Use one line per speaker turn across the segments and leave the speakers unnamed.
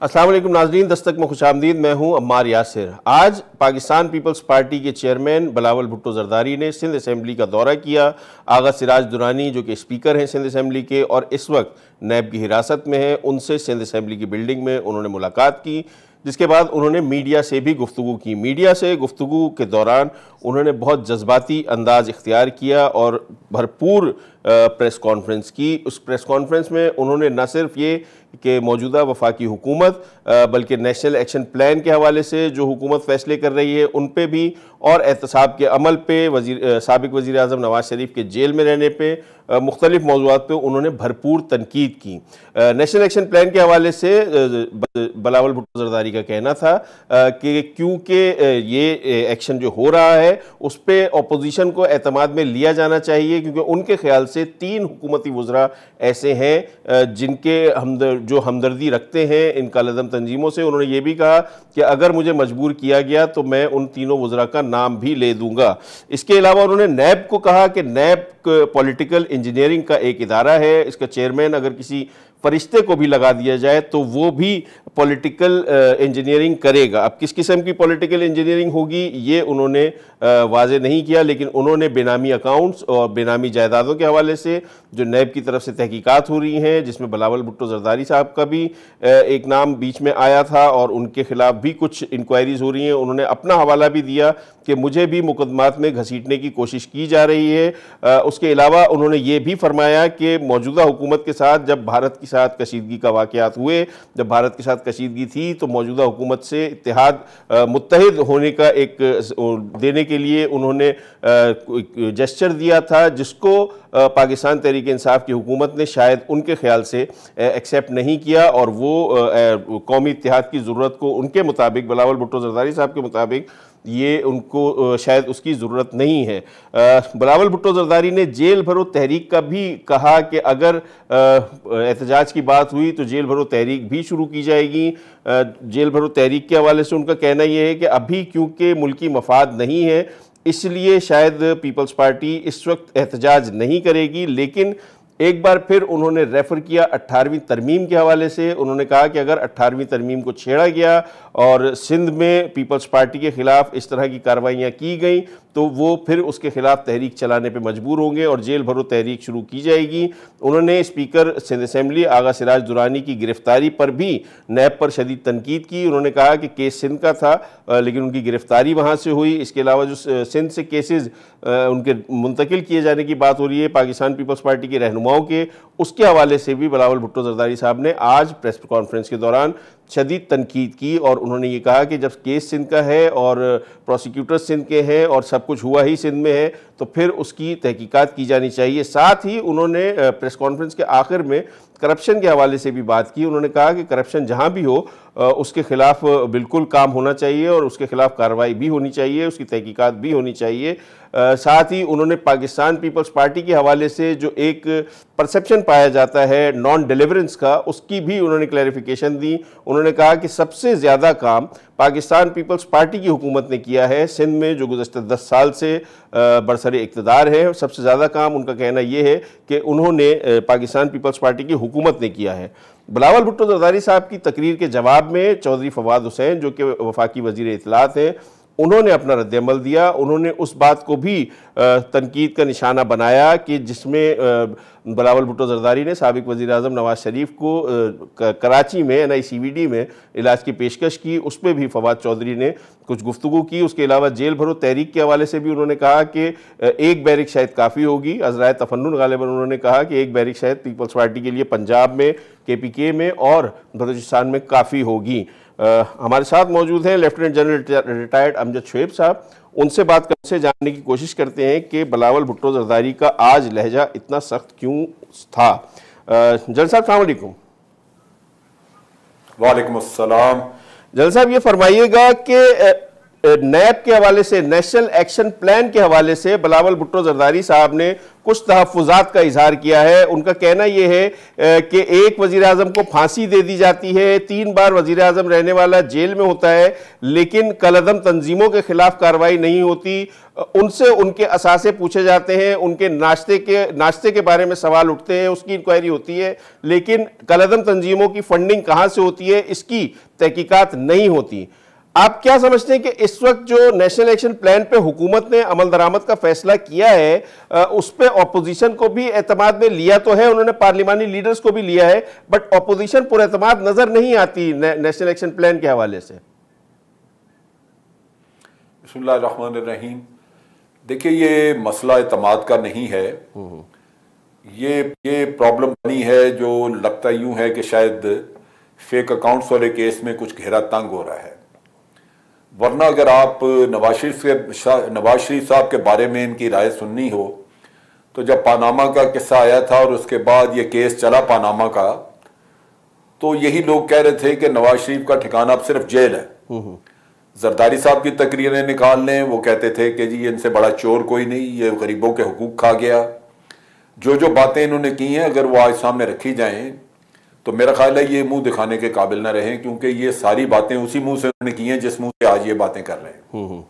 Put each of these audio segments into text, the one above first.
अस्सलाम वालेकुम नाज़रीन, दस्तक में खुशामदीद। मैं हूं अम्मार यासिर। आज पाकिस्तान पीपल्स पार्टी के चेयरमैन बिलावल भुट्टो ज़रदारी ने सिंध असम्बली का दौरा किया। आगा सिराज दुरानी जो कि स्पीकर हैं सिंध असम्बली के और इस वक्त नैब की हिरासत में हैं, उनसे सिंध असम्बली की बिल्डिंग में उन्होंने मुलाकात की, जिसके बाद उन्होंने मीडिया से भी गुफ्तगू की। मीडिया से गुफ्तगू के दौरान उन्होंने बहुत जज्बाती अंदाज़ इख्तियार किया और भरपूर प्रेस कॉन्फ्रेंस की। उस प्रेस कॉन्फ्रेंस में उन्होंने न सिर्फ ये कि मौजूदा वफाकी हुकूमत बल्कि नेशनल एक्शन प्लान के हवाले से जो हुकूमत फ़ैसले कर रही है उन पे भी, और एहतसाब के अमल पे, साबिक वज़ीर आज़म नवाज़ शरीफ के जेल में रहने पे, मुख्तलिफ मौज़ूआत पे उन्होंने भरपूर तनकीद की। नेशनल एक्शन प्लान के हवाले से बिलावल भुट्टो ज़रदारी का कहना था कि क्योंकि ये एक्शन जो हो रहा है उस पर अपोजिशन को एतमाद में लिया जाना चाहिए, क्योंकि उनके ख्याल से 3 हुकूमती वज़रा ऐसे हैं जिनके जो हमदर्दी रखते हैं इन कालेदम तंजीमों से। उन्होंने ये भी कहा कि अगर मुझे मजबूर किया गया तो मैं उन तीनों वज़रा का नाम भी ले दूंगा। इसके अलावा उन्होंने नैब को कहा कि नैब पॉलिटिकल इंजीनियरिंग का एक इदारा है, इसका चेयरमैन अगर किसी फरिश्ते को भी लगा दिया जाए तो वो भी पॉलिटिकल इंजीनियरिंग करेगा। अब किस किस्म की पॉलिटिकल इंजीनियरिंग होगी ये उन्होंने वाज़े नहीं किया, लेकिन उन्होंने बेनामी अकाउंट्स और बेनामी जायदादों के हवाले से जो नैब की तरफ से तहकीकात हो रही हैं, जिसमें बिलावल भुट्टो ज़रदारी साहब का भी एक नाम बीच में आया था और उनके खिलाफ भी कुछ इंक्वायरीज़ हो रही हैं, उन्होंने अपना हवाला भी दिया कि मुझे भी मुकदमात में घसीटने की कोशिश की जा रही है। उसके अलावा उन्होंने ये भी फरमाया कि मौजूदा हुकूमत के साथ जब भारत के साथ कशीदगी का वाक़यात हुए, जब भारत के साथ कशीदगी थी तो मौजूदा हुकूमत से इत्तेहाद मुत्तहिद होने का एक देने के लिए उन्होंने जेस्चर दिया था, जिसको पाकिस्तान तहरीक इंसाफ की हुकूमत ने शायद उनके ख्याल से एक्सेप्ट नहीं किया और वो कौमी इत्तेहाद की ज़रूरत को उनके मुताबिक, बिलावल भुट्टो ज़रदारी साहब के मुताबिक, ये उनको शायद उसकी ज़रूरत नहीं है। बिलावल भुट्टो ज़रदारी ने जेल भरो तहरीक का भी कहा कि अगर एहतजाज की बात हुई तो जेल भरो तहरीक भी शुरू की जाएगी। जेल भरो तहरीक के हवाले से उनका कहना यह है कि अभी क्योंकि मुल्की मफाद नहीं है इसलिए शायद पीपल्स पार्टी इस वक्त एहतजाज नहीं करेगी, लेकिन एक बार फिर उन्होंने रेफ़र किया 18वीं तरमीम के हवाले से। उन्होंने कहा कि अगर 18वीं तरमीम को छेड़ा गया और सिंध में पीपल्स पार्टी के ख़िलाफ़ इस तरह की कार्रवाइयाँ की गई तो वो फिर उसके ख़िलाफ़ तहरीक चलाने पे मजबूर होंगे और जेल भरो तहरीक शुरू की जाएगी। उन्होंने स्पीकर सिंध असम्बली आगा सिराज दुरानी की गिरफ़्तारी पर भी नैब पर शदीद तनकीद की। उन्होंने कहा कि केस सिंध का था लेकिन उनकी गिरफ़्तारी वहाँ से हुई। इसके अलावा जो सिंध से केसेस उनके मुंतकिल किए जाने की बात हो रही है पाकिस्तान पीपल्स पार्टी के रहनुमाओं के, उसके हवाले से भी बिलावल भुट्टो ज़रदारी साहब ने आज प्रेस कॉन्फ्रेंस के दौरान शदीद तनकीद की और उन्होंने ये कहा कि जब केस सिंध का है और प्रोसिक्यूटर सिंध के हैं और सब कुछ हुआ ही सिंध में है तो फिर उसकी तहकीकात की जानी चाहिए। साथ ही उन्होंने प्रेस कॉन्फ्रेंस के आखिर में करप्शन के हवाले से भी बात की। उन्होंने कहा कि करप्शन जहाँ भी हो उसके ख़िलाफ़ बिल्कुल काम होना चाहिए और उसके ख़िलाफ़ कार्रवाई भी होनी चाहिए, उसकी तहकीकात भी होनी चाहिए। साथ ही उन्होंने पाकिस्तान पीपल्स पार्टी के हवाले से जो एक परसेप्शन पाया जाता है नॉन डिलीवरेंस का, उसकी भी उन्होंने क्लैरिफिकेशन दी। उन्होंने कहा कि सबसे ज़्यादा काम पाकिस्तान पीपल्स पार्टी की हुकूमत ने किया है सिंध में, जो गुज़श्ता 10 साल से बरसर इक़्तिदार है। सबसे ज़्यादा काम उनका कहना यह है कि उन्होंने पाकिस्तान पीपल्स पार्टी की हुकूमत ने किया है। बिलावल भुट्टो ज़रदारी साहब की तकरीर के जवाब में चौधरी फवाद हुसैन जो कि वफाकी वज़ीर इत्तलात हैं, उन्होंने अपना रद्द-ए-अमल दिया। उन्होंने उस बात को भी तनकीद का निशाना बनाया कि जिसमें बिलावल भुट्टो ज़रदारी ने साबिक वज़ीर आज़म नवाज़ शरीफ को कराची में NICVD में इलाज की पेशकश की, उस पर भी फवाद चौधरी ने कुछ गुफ्तगू की। उसके अलावा जेल भरो तहरीक के हवाले से भी उन्होंने कहा कि एक बैरिक शायद काफ़ी होगी। अज़राए तफन्नुन गालिबन उन्होंने कहा कि एक बैरिक शायद पीपल्स पार्टी के लिए पंजाब में, KPK में और बलूचिस्तान में काफ़ी होगी। हमारे साथ मौजूद हैं lieutenant general retired Amjad Shoaib साहब। उनसे बात करने जानने की कोशिश करते हैं कि बिलावल भुट्टो ज़रदारी का आज लहजा इतना सख्त क्यों था। जनरल साहब अस्सलाम वालेकुम।
वालेकुम अस्सलाम।
जनरल साहब ये फरमाइएगा कि नैब के हवाले से, नेशनल एक्शन प्लान के हवाले से बिलावल भुट्टो जरदारी साहब ने कुछ तहफ़्फ़ुज़ात का इजहार किया है। उनका कहना यह है कि एक वज़ीर आज़म को फांसी दे दी जाती है, 3 बार वज़ीर आज़म रहने वाला जेल में होता है, लेकिन कलअदम तंजीमों के खिलाफ कार्रवाई नहीं होती। उनसे उनके असासे पूछे जाते हैं, उनके नाश्ते के बारे में सवाल उठते हैं, उसकी इंक्वायरी होती है, लेकिन कलअदम तंजीमों की फंडिंग कहाँ से होती है इसकी तहकीकात नहीं होती। आप क्या समझते हैं कि इस वक्त जो नेशनल एक्शन प्लान पे हुकूमत ने अमल दरामद का फैसला किया है, उस पे ऑपोजिशन को भी एतमाद में लिया तो है, उन्होंने पार्लिमानी लीडर्स को भी लिया है, बट ऑपोजिशन पर एतमाद नजर नहीं आती नेशनल एक्शन प्लान के हवाले से?
बिस्मिल्लाहिर्रहमानिर्रहीम। देखिए, ये मसला एतमाद का नहीं है, ये प्रॉब्लम बनी है जो लगता यूं है कि शायद फेक अकाउंट्स वाले केस में कुछ घेरा तंग हो रहा है। वरना अगर आप नवाज शरीफ साहब के बारे में इनकी राय सुननी हो तो जब पानामा का किस्सा आया था और उसके बाद ये केस चला पानामा का, तो यही लोग कह रहे थे कि नवाज शरीफ का ठिकाना अब सिर्फ जेल है। जरदारी साहब की तकरीरें निकाल लें, वो कहते थे कि जी इनसे बड़ा चोर कोई नहीं, ये गरीबों के हुकूक खा गया। जो बातें इन्होंने की हैं अगर वो आज सामने रखी जाएं तो मेरा ख्याल है ये मुंह दिखाने के काबिल ना रहें, क्योंकि ये सारी बातें उसी मुंह से उन्होंने की हैं जिस मुंह से आज ये बातें कर रहे हैं।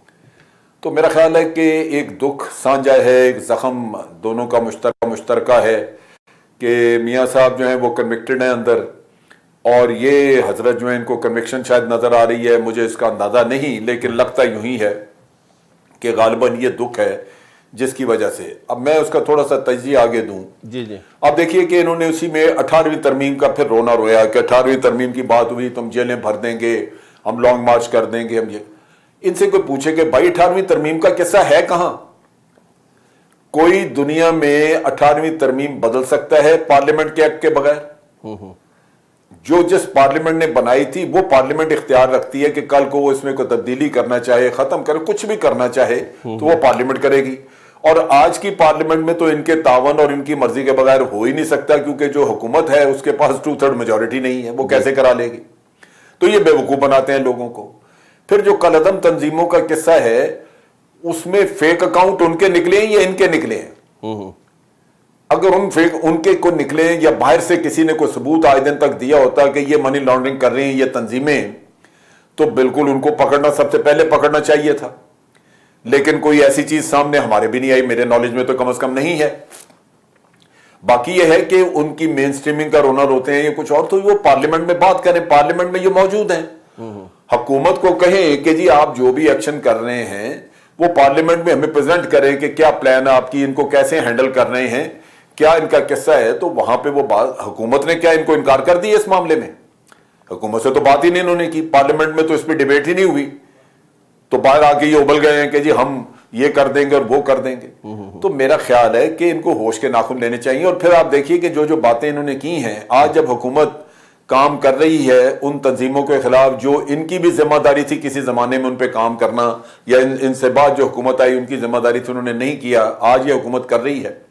तो मेरा ख्याल है कि एक दुख साझा है, एक जख्म दोनों का मुश्तरका है कि मियाँ साहब जो हैं वो कन्विक्टेड हैं अंदर, और ये हजरत जो है इनको कन्विक्शन शायद नजर आ रही है, मुझे इसका अंदाजा नहीं, लेकिन लगता यूं ही है कि गालिबन ये दुख है जिसकी वजह से। अब मैं उसका थोड़ा सा तजज़िया आगे दूं।
जी जी।
अब देखिए कि इन्होंने उसी में 18वीं तरमीम का फिर रोना रोया कि 18वीं तरमीम की बात हुई, तुम जेलें भर देंगे, हम लॉन्ग मार्च कर देंगे, हम ये। इनसे कोई पूछे कि भाई 18वीं तरमीम का किस्सा है कहां? कोई दुनिया में 18वीं तरमीम बदल सकता है पार्लियामेंट के एक्ट के बगैर? जो जिस पार्लियामेंट ने बनाई थी वो पार्लियामेंट इख्तियार रखती है कि कल को वो इसमें कोई तब्दीली करना चाहे, खत्म करे, कुछ भी करना चाहे तो वो पार्लियामेंट करेगी। और आज की पार्लियामेंट में तो इनके तावन और इनकी मर्जी के बगैर हो ही नहीं सकता, क्योंकि जो हुकूमत है उसके पास 2/3 मेजोरिटी नहीं है, वो कैसे करा लेगी? तो ये बेवकूफ बनाते हैं लोगों को। फिर जो कलअदम तंजीमों का किस्सा है उसमें फेक अकाउंट उनके निकले हैं या इनके निकले हैं? अगर उनके को निकले या बाहर से किसी ने कोई सबूत आज दिन तक दिया होता कि ये मनी लॉन्ड्रिंग कर रही हैं ये तंजीमें, तो बिल्कुल उनको पकड़ना, सबसे पहले पकड़ना चाहिए था। लेकिन कोई ऐसी चीज सामने हमारे भी नहीं आई, मेरे नॉलेज में तो कम से कम नहीं है। बाकी यह है कि उनकी मेन स्ट्रीमिंग का रोना रोते हैं ये कुछ और, तो वो पार्लियामेंट में बात करें, पार्लियामेंट में ये मौजूद हैं। हुकूमत को कहें कि जी आप जो भी एक्शन कर रहे हैं वो पार्लियामेंट में हमें प्रेजेंट करें कि क्या प्लान है आपकी, इनको कैसे हैंडल कर रहे हैं, क्या इनका किस्सा है। तो वहां पे वो बात, हुकूमत ने क्या इनको इनकार कर दिया इस मामले में? हुकूमत से तो बात ही नहीं इन्होंने की, पार्लियामेंट में तो इस पर डिबेट ही नहीं हुई, तो बाहर आके ये उबल गए हैं कि जी हम ये कर देंगे और वो कर देंगे। तो मेरा ख्याल है कि इनको होश के नाखून लेने चाहिए। और फिर आप देखिए कि जो बातें इन्होंने की हैं, आज जब हुकूमत काम कर रही है उन तंजीमों के खिलाफ जो इनकी भी जिम्मेदारी थी किसी जमाने में उन पे काम करना, या इनसे बाद जो हुकूमत आई उनकी जिम्मेदारी थी उन्होंने नहीं किया, आज ये हुकूमत कर रही है।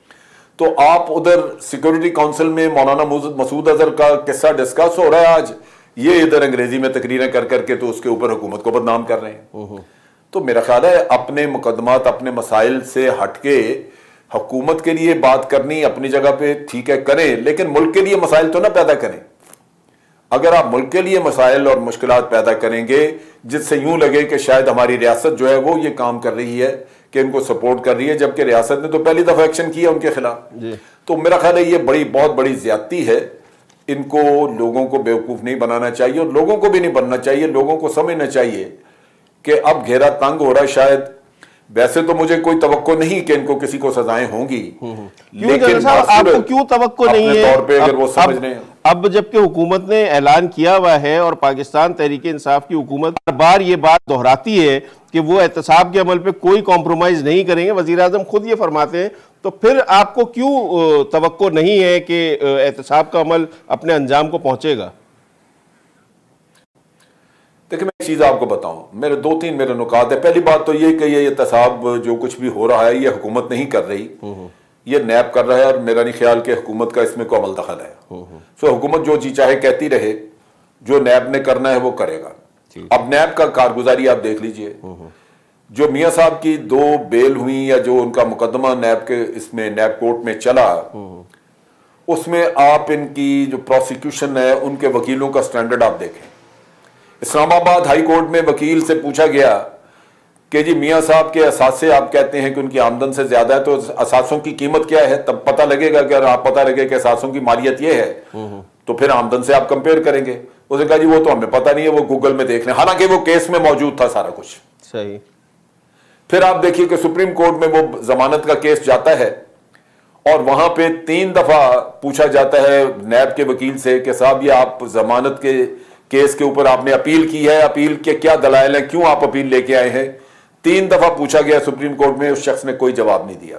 तो आप उधर सिक्योरिटी काउंसिल में मौलाना मसूद अजहर का किस्सा डिस्कस हो रहा है आज, ये इधर अंग्रेजी में तकरीरें कर करके तो उसके ऊपर हुकूमत को बदनाम कर रहे हैं। तो मेरा ख्याल है अपने मुकदमात, अपने मसाइल से हटके हुकूमत के लिए बात करनी अपनी जगह पे ठीक है, करें, लेकिन मुल्क के लिए मसाइल तो ना पैदा करें। अगर आप मुल्क के लिए मसाइल और मुश्किलात पैदा करेंगे जिससे यूं लगे कि शायद हमारी रियासत जो है वो ये काम कर रही है कि इनको सपोर्ट कर रही है, जबकि रियासत ने तो पहली दफा एक्शन किया उनके खिलाफ, तो मेरा ख्याल है ये बहुत बड़ी ज्यादती है। इनको लोगों को बेवकूफ नहीं बनाना चाहिए और लोगों को भी नहीं बनना चाहिए। लोगों को समझना चाहिए कि अब घेरा तंग हो रहा है। शायद वैसे तो मुझे कोई तवक्को नहीं कि इनको किसी को सजाएं होंगी, लेकिन
आपको क्यों तवक्को नहीं है?
तौर पे अगर वो समझ रहे हैं,
अब जबकि हुकूमत ने ऐलान किया हुआ है और पाकिस्तान तहरीक इंसाफ की हुकूमत बार बार ये बात दोहराती है कि वो एहतसाब के अमल पे कोई कॉम्प्रोमाइज नहीं करेंगे, वजीर आजम खुद ये फरमाते हैं, तो फिर आपको क्यों तवक्को नहीं है कि एहतसाब का अमल अपने अंजाम को पहुंचेगा?
देखिए, मैं एक चीज आपको बताऊं, मेरे 2-3 मेरे नुकात है। पहली बात तो ये कि ये एहतसाब जो कुछ भी हो रहा है ये हुकूमत नहीं कर रही, ये नैब कर रहा है, और मेरा नहीं ख्याल कि हुकूमत का इसमें कोई अमल दखल है। सो हुकूमत जो जी चाहे कहती रहे, जो नैब ने करना है वो करेगा। अब नैब का कारगुजारी आप देख लीजिए, जो मियां साहब की 2 बेल हुई या जो उनका मुकदमा नैब के इसमें नैब कोर्ट में चला, उसमें आप इनकी जो प्रोसिक्यूशन है उनके वकीलों का स्टैंडर्ड आप देखें। इस्लामाबाद हाई कोर्ट में वकील से पूछा गया कि जी मियां साहब के असासे आप कहते हैं कि उनकी आमदन से ज्यादा है, तो असासों की कीमत क्या है? तब पता लगेगा कि अगर आप पता लगे कि असासों की मालियत ये है तो फिर आमदन से आप कंपेयर करेंगे। उसने कहा जी वो तो हमें पता नहीं है, वो गूगल में देख लें। हालांकि वो केस में मौजूद था सारा कुछ।
सही।
फिर आप देखिए कि सुप्रीम कोर्ट में वो जमानत का केस जाता है और वहां पे 3 दफा पूछा जाता है नैब के वकील से कि साहब ये आप जमानत के केस के ऊपर आपने अपील की है, अपील के क्या दलाइल हैं, क्यों आप अपील लेके आए हैं? 3 दफा पूछा गया सुप्रीम कोर्ट में, उस शख्स ने कोई जवाब नहीं दिया।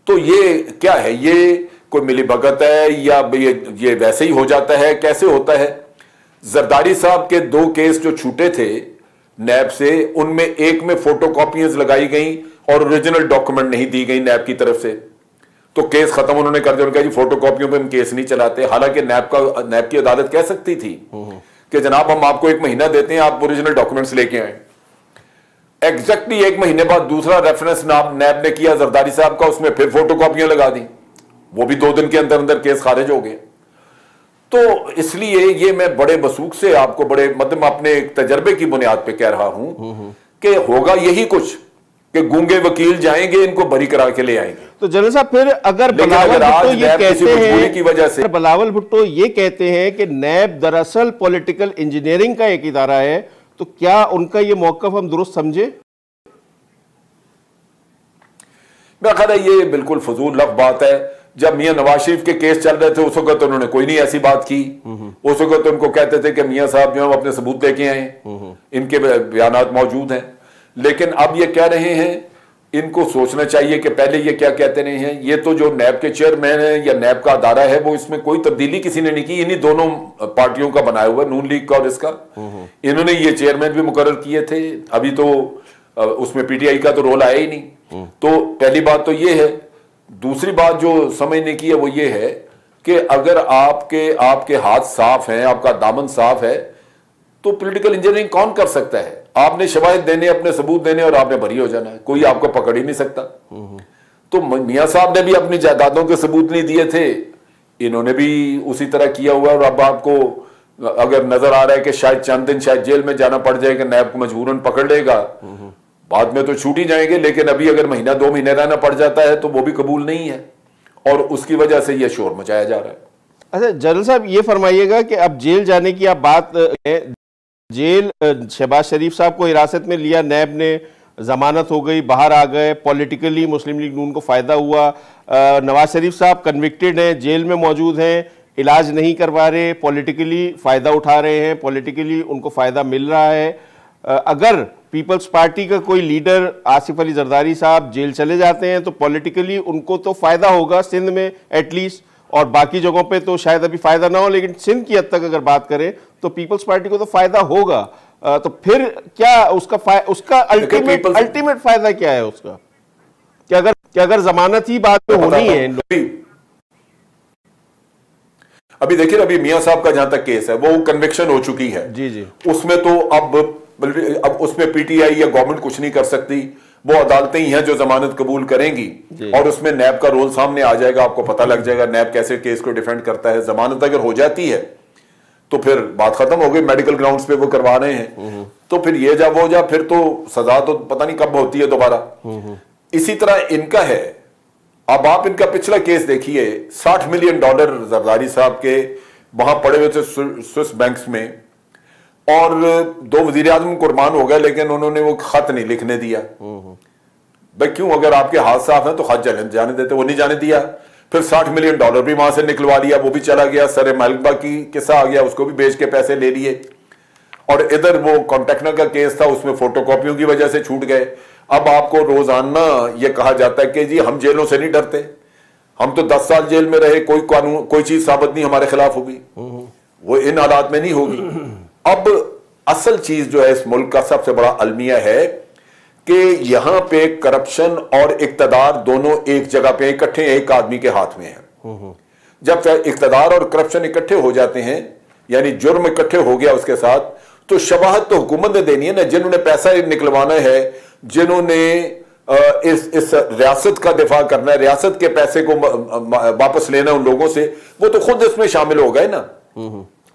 तो ये क्या है? ये कोई मिलीभगत है या ये वैसे ही हो जाता है? कैसे होता है? जरदारी साहब के 2 केस जो छूटे थे नैब से, उनमें एक में फोटोकॉपीज लगाई गई और ओरिजिनल डॉक्यूमेंट नहीं दी गई नैब की तरफ से, तो केस खत्म उन्होंने कर दिया। उन्होंने कहा जी फोटोकॉपियों पे हम केस नहीं चलाते। हालांकि नैब की अदालत कह सकती थी कि जनाब हम आपको 1 महीना देते हैं, आप ओरिजिनल डॉक्यूमेंट्स लेके आए। एग्जैक्टली 1 महीने बाद दूसरा रेफरेंस नैब ने किया जरदारी साहब का, उसमें फिर फोटोकॉपियां लगा दी, वो भी 2 दिन के अंदर अंदर केस खारिज हो गया। तो इसलिए ये मैं बड़े बसूख से आपको बड़े मतलब अपने तजर्बे की बुनियाद पे कह रहा हूं कि होगा यही कुछ कि गूंगे वकील जाएंगे, इनको बरी करा के ले आएंगे।
तो जनरल साहब फिर अगर बिलावल भुट्टो ये कहते हैं
की वजह से,
बिलावल भुट्टो ये कहते हैं कि नैब दरअसल पॉलिटिकल इंजीनियरिंग का एक इदारा है, तो क्या उनका ये मौकफ हम दुरुस्त समझे?
मेरा ख्याल है ये बिल्कुल फजूल लफ बात है। जब मियां नवाज शरीफ के केस चल रहे थे उस वक्त उन्होंने कोई नहीं ऐसी बात की। उस वक्त उनको कहते थे कि मियां साहब जो अपने सबूत लेके आए, इनके बयानात मौजूद हैं। लेकिन अब ये कह रहे हैं, इनको सोचना चाहिए कि पहले ये क्या कहते रहे हैं। ये तो जो नैब के चेयरमैन है या नैब का अदारा है, वो इसमें कोई तब्दीली किसी ने नहीं की। इन्हीं दोनों पार्टियों का बनाया हुआ, नून लीग का और इसका। इन्होंने ये चेयरमैन भी मुकर्रर किए थे। अभी तो उसमें पीटीआई का तो रोल आया ही नहीं। तो पहली बात तो ये है। दूसरी बात जो समझने की है वो ये है कि अगर आपके हाथ साफ हैं, आपका दामन साफ है, तो पॉलिटिकल इंजीनियरिंग कौन कर सकता है? आपने शवाहिद देने, अपने सबूत देने और आपने बरी हो जाना है, कोई आपको पकड़ ही नहीं सकता। तो मियां साहब ने भी अपनी जायदादों के सबूत नहीं दिए थे, इन्होंने भी उसी तरह किया हुआ। और अब आपको अगर नजर आ रहा है कि शायद चंद दिन शायद जेल में जाना पड़ जाएगा, नैब को मजबूरन पकड़ लेगा, बाद में तो छूट ही जाएंगे। लेकिन अभी अगर महीना 2 महीने रहना पड़ जाता है तो वो भी कबूल नहीं है, और उसकी वजह से यह शोर मचाया जा रहा है।
अच्छा जनरल साहब ये फरमाइएगा कि अब जेल जाने की आप बात, जेल शहबाज शरीफ साहब को हिरासत में लिया नैब ने, जमानत हो गई, बाहर आ गए, पॉलिटिकली मुस्लिम लीग नून को फायदा हुआ। नवाज शरीफ साहब कन्विक्टेड हैं, जेल में मौजूद हैं, इलाज नहीं करवा रहे, पॉलिटिकली फायदा उठा रहे हैं, पॉलिटिकली उनको फायदा मिल रहा है। अगर पीपल्स पार्टी का कोई लीडर आसिफ अली जरदारी साहब जेल चले जाते हैं तो पॉलिटिकली उनको तो फायदा होगा सिंध में एटलीस्ट, और बाकी जगहों पे तो शायद अभी फायदा ना हो, लेकिन सिंध की हद तक अगर बात करें तो पीपल्स पार्टी को तो फायदा होगा। तो फिर क्या उसका अल्टीमेट फायदा क्या है उसका? कि अगर जमानत ही बाद में होनी है।
अभी देखिए, अभी मियां साहब का जहां तक केस है वो कन्विक्शन हो चुकी है।
जी जी।
उसमें तो अब उसमें पीटीआई या गवर्नमेंट कुछ नहीं कर सकती, वो अदालतें ही हैं जो जमानत कबूल करेंगी, और उसमें नैब का रोल सामने आ जाएगा। आपको पता लग जाएगा नैब कैसे केस को डिफेंड करता है। जमानत अगर हो जाती है तो फिर बात खत्म हो गई, मेडिकल ग्राउंड्स पे वो करवा रहे हैं, तो फिर ये जा वो जा, फिर तो सजा तो पता नहीं कब होती है दोबारा। इसी तरह इनका है। अब आप इनका पिछला केस देखिए, $60 मिलियन जरदारी साहब के वहां पड़े हुए थे स्विस बैंक्स में, और 2 वजीर आजम कुर्बान हो गए, लेकिन उन्होंने वो खत नहीं लिखने दिया। भाई क्यों? अगर आपके हाथ साफ है तो खत जाने देते, वो नहीं जाने दिया। फिर $60 मिलियन भी वहां से निकलवा लिया, वो भी चला गया। सर मलबा की किस्सा आ गया, उसको भी बेच के पैसे ले लिए। और इधर वो कॉन्ट्रैक्टर का केस था, उसमें फोटोकॉपियों की वजह से छूट गए। अब आपको रोजाना ये कहा जाता है कि जी हम जेलों से नहीं डरते, हम तो 10 साल जेल में रहे, कोई कानून कोई चीज साबित नहीं हमारे खिलाफ होगी। वो इन हालात में नहीं होगी। अब असल चीज जो है इस मुल्क का सबसे बड़ा अलमिया है कि यहां पे करप्शन और इक्तदार दोनों एक जगह पे इकट्ठे एक आदमी के हाथ में है। जब इक्तदार और करप्शन इकट्ठे हो जाते हैं, यानी जुर्म इकट्ठे हो गया उसके साथ, तो शबाहत तो हुकूमत ने देनी है ना, जिन्होंने पैसा निकलवाना है, जिन्होंने इस रियासत का दिफा करना है, रियासत के पैसे को वापस लेना उन लोगों से, वो तो खुद इसमें शामिल हो गए ना।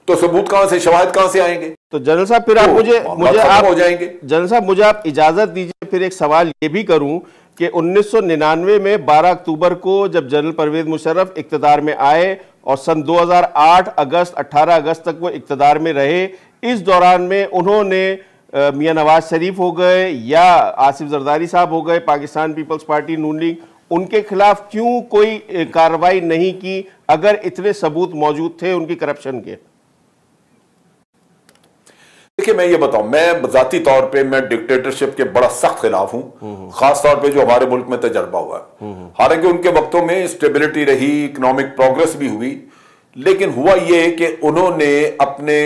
तो सबूत कहां से, शवाहिद कहां से आएंगे?
तो जनरल साहब फिर आप मुझे आप
हो जाएंगे।
जनरल साहब मुझे आप इजाजत दीजिए, फिर एक सवाल ये भी करूं कि 1999 में 12 अक्टूबर को जब जनरल परवेज मुशर्रफ इक्तदार में आए और सन 2008 अगस्त 18 अगस्त तक वो इक्तदार में रहे, इस दौरान में उन्होंने मियां नवाज शरीफ हो गए या आसिफ जरदारी साहब हो गए, पाकिस्तान पीपल्स पार्टी नून लीग, उनके खिलाफ क्यों कोई कार्रवाई नहीं की अगर इतने सबूत मौजूद थे उनकी करप्शन के?
देखिए मैं ये बताऊं, मैं जाती तौर पे मैं डिक्टेटरशिप के बड़ा सख्त खिलाफ हूं, खास तौर पे जो हमारे मुल्क में तजर्बा हुआ है। हालांकि उनके वक्तों में स्टेबिलिटी रही, इकोनॉमिक प्रोग्रेस भी हुई, लेकिन हुआ ये कि उन्होंने अपने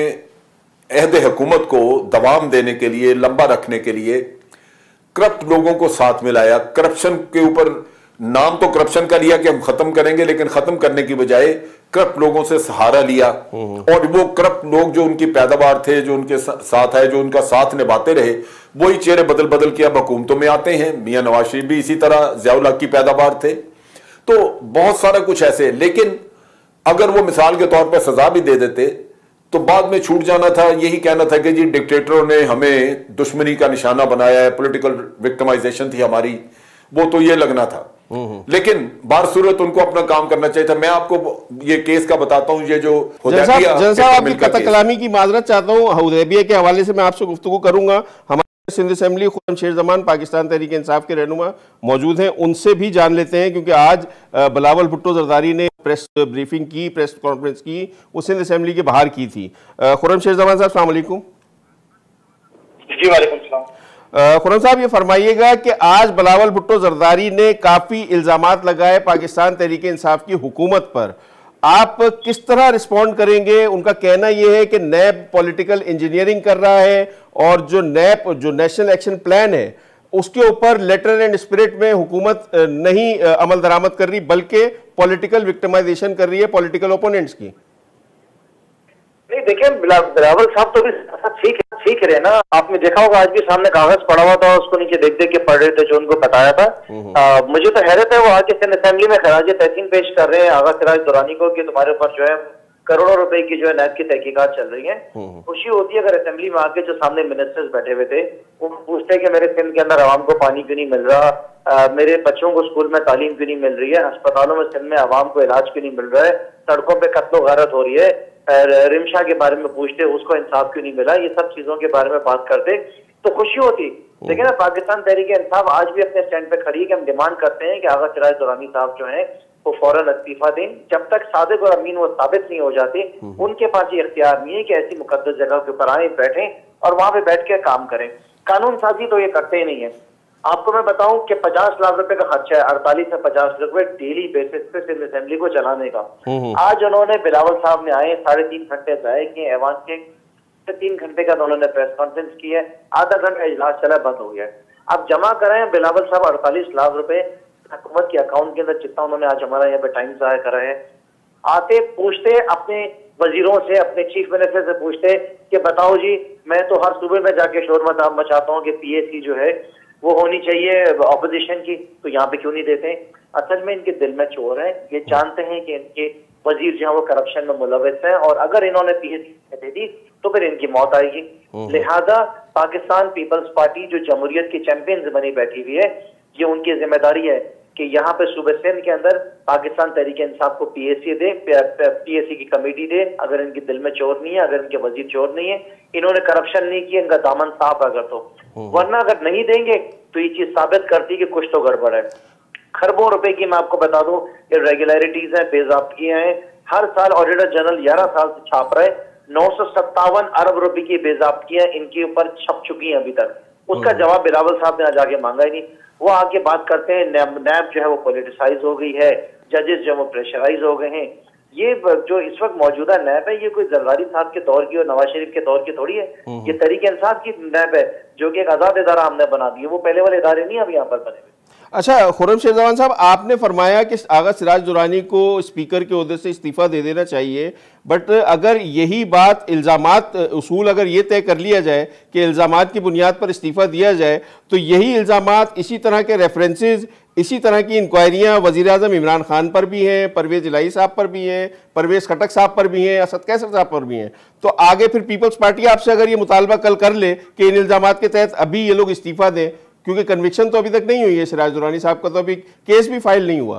अहद हुकूमत को दवाम देने के लिए, लंबा रखने के लिए करप्ट लोगों को साथ मिलाया। करप्शन के ऊपर नाम तो करप्शन का लिया कि हम खत्म करेंगे, लेकिन खत्म करने की बजाय करप्ट लोगों से सहारा लिया, और वो करप्ट लोग जो उनकी पैदावार थे, जो उनके साथ है, जो उनका साथ निभाते रहे, वही चेहरे बदल बदल के अब हुकूमतों में आते हैं। मियां नवाज शरीफ भी इसी तरह ज़ियाउल हक की पैदावार थे। तो बहुत सारा कुछ ऐसे, लेकिन अगर वो मिसाल के तौर पर सजा भी दे देते तो बाद में छूट जाना था, यही कहना था कि जी डिक्टेटरों ने हमें दुश्मनी का निशाना बनाया है, पॉलिटिकल विक्टिमाइजेशन थी हमारी, वो तो ये लगना था। लेकिन बार सूरत उनको अपना काम करना चाहिए था। मैं आपको ये केस का बताता हूं, ये जो
आपकी कतल कलामी की माजरत चाहता हूं, हुदैबिया के हवाले से मैं आपसे गुफ्तगू करूंगा। हमारे सिंध असेंबली खुर्रम शेर-जमान पाकिस्तान तहरीक इंसाफ के रहनुमा मौजूद हैं, उनसे भी जान लेते हैं, क्योंकि आज बिलावल भुट्टो जरदारी ने प्रेस ब्रीफिंग की, प्रेस कॉन्फ्रेंस की, वो सिंध असेंबली के बाहर की थी। खुर्रम शेर-जमान साहब अस्सलाम वालेकुम।
जी वालेकुम सलाम।
खुर्रम साहब ये फरमाइएगा कि आज बिलावल भुट्टो जरदारी ने काफ़ी इल्ज़ामात लगाए पाकिस्तान तहरीक इंसाफ की हुकूमत पर, आप किस तरह रिस्पॉन्ड करेंगे? उनका कहना यह है कि नैब पॉलिटिकल इंजीनियरिंग कर रहा है और जो नैब जो नेशनल एक्शन प्लान है उसके ऊपर लेटर एंड स्पिरिट में हुकूमत नहीं अमल दरामद कर रही, बल्कि पॉलिटिकल विक्टिमाइजेशन कर रही है पॉलिटिकल ओपोनेंट्स की।
नहीं देखिए, बिलावल साहब तो भी सीख रहे ना। आपने देखा होगा आज भी सामने कागज पड़ा हुआ था, उसको नीचे देख देख के पढ़ रहे थे जो उनको बताया था। मुझे तो हैरत है, वो आके सिंध असेंबली में खराज तहसीन पेश कर रहे हैं आगा सिराज दुरानी को कि तुम्हारे ऊपर जो है करोड़ों रुपए की जो है नैब की तहकीकात चल रही है। खुशी होती है अगर असेंबली में आके जो सामने मिनिस्टर्स बैठे हुए थे वो पूछते हैं कि मेरे सिंध के अंदर आवाम को पानी क्यों नहीं मिल रहा, मेरे बच्चों को स्कूल में तालीम क्यों नहीं मिल रही है, अस्पतालों में सिंध में आवाम को इलाज क्यों नहीं मिल रहा है, सड़कों पे कत्लो गारत हो रही है, रिमशा के बारे में पूछते उसको इंसाफ क्यों नहीं मिला, ये सब चीजों के बारे में बात करते तो खुशी होती। लेकिन ना पाकिस्तान तहरीक इंसाफ आज भी अपने स्टैंड पे खड़ी है कि हम डिमांड करते हैं कि आगा सिराज दुरानी साहब जो है वो फौरन इस्तीफा दें। जब तक सादिक और अमीन वो साबित नहीं हो जाते उनके पास ये इख्तियार नहीं है कि ऐसी मुकद्दस जगह के ऊपर आए, बैठे और वहां पे बैठ के काम करें। कानून साजी तो ये करते ही नहीं है। आपको मैं बताऊं कि 50 लाख रुपए का खर्चा है, 48 से 50 रुपए डेली बेसिस पे सिंध असेंबली को चलाने का। आज उन्होंने बिलावल साहब ने आए 3.5 घंटे जाए कि ऐवान के 3 घंटे का उन्होंने प्रेस कॉन्फ्रेंस की है, आधा घंटा इजलास चला, बंद हो गया। अब जमा करें बिलावल साहब 48 लाख रुपए हुकूमत के अकाउंट के अंदर, जितना उन्होंने आज हमारा यहाँ पे टाइम जाया करा है। आते पूछते अपने वजीरों से, अपने चीफ मिनिस्टर से पूछते कि बताओ जी, मैं तो हर सूबे में जाके शोर मचाता हूँ कि पीएसी जो है वो होनी चाहिए ऑपोजिशन की, तो यहाँ पे क्यों नहीं देते? असल में इनके दिल में चोर है, ये जानते हैं कि इनके वजीर जो है वो करप्शन में मुलविस है और अगर इन्होंने पीएसी दे दी तो फिर इनकी मौत आएगी। लिहाजा पाकिस्तान पीपल्स पार्टी जो जमहूरियत की चैंपियन बनी बैठी हुई है, ये उनकी जिम्मेदारी है कि यहाँ पे सूबे सिंध के अंदर पाकिस्तान तहरीक इंसाफ को पीएसी दे, पीएसी की कमेटी दे। अगर इनके दिल में चोर नहीं है, अगर इनके वजीर चोर नहीं है, इन्होंने करप्शन नहीं किया, इनका दामन साफ अगर तो, वरना अगर नहीं देंगे तो ये चीज साबित करती है कि कुछ तो गड़बड़ है। खरबों रुपए की मैं आपको बता दूं इरेगुलरिटीज है, बेजाब्तियां हैं। हर साल ऑडिटर जनरल 11 साल से छाप रहे 957 अरब रुपए की बेजाब्तियां इनके ऊपर छप चुकी हैं अभी तक। उसका जवाब बिलावल साहब ने आज आगे मांगा ही नहीं। वो आगे बात करते हैं नैब जो है वो पॉलिटिसाइज हो गई है, जजेस जो है वो प्रेशराइज हो गए हैं। ये जो इस वक्त मौजूदा नैब है ये कोई जरदारी साहब के दौर की और नवाज शरीफ के दौर की थोड़ी है। ये तहरीक इंसाफ की नैब है जो कि एक आजाद इदारा हमने बना दी है, वो पहले वाले इदारे नहीं अब यहाँ पर बने हुए।
अच्छा खुर्रम शेरजवान साहब, आपने फरमाया कि आगा सिराज दुरानी को स्पीकर के ओहदे से इस्तीफ़ा दे देना चाहिए, बट अगर यही बात इल्ज़ामात उसूल अगर ये तय कर लिया जाए कि इल्ज़ामात की बुनियाद पर इस्तीफ़ा दिया जाए, तो यही इल्ज़ामात, इसी तरह के रेफरेंसेस, इसी तरह की इंक्वायरियाँ वज़ीर-ए-आज़म इमरान खान पर भी हैं, परवेज़ इलाही साहब पर भी हैं, परवेज़ खटक साहब पर भी हैं, असद कैसर साहब पर भी हैं, तो आगे फिर पीपल्स पार्टी आपसे अगर ये मुतालबा कल कर ले कि इन इल्ज़ामात के तहत अभी ये लोग इस्तीफ़ा दें, क्योंकि कन्विक्शन तो अभी तक नहीं हुई है, सिराज दुरानी साहब का तो अभी केस भी फाइल नहीं हुआ।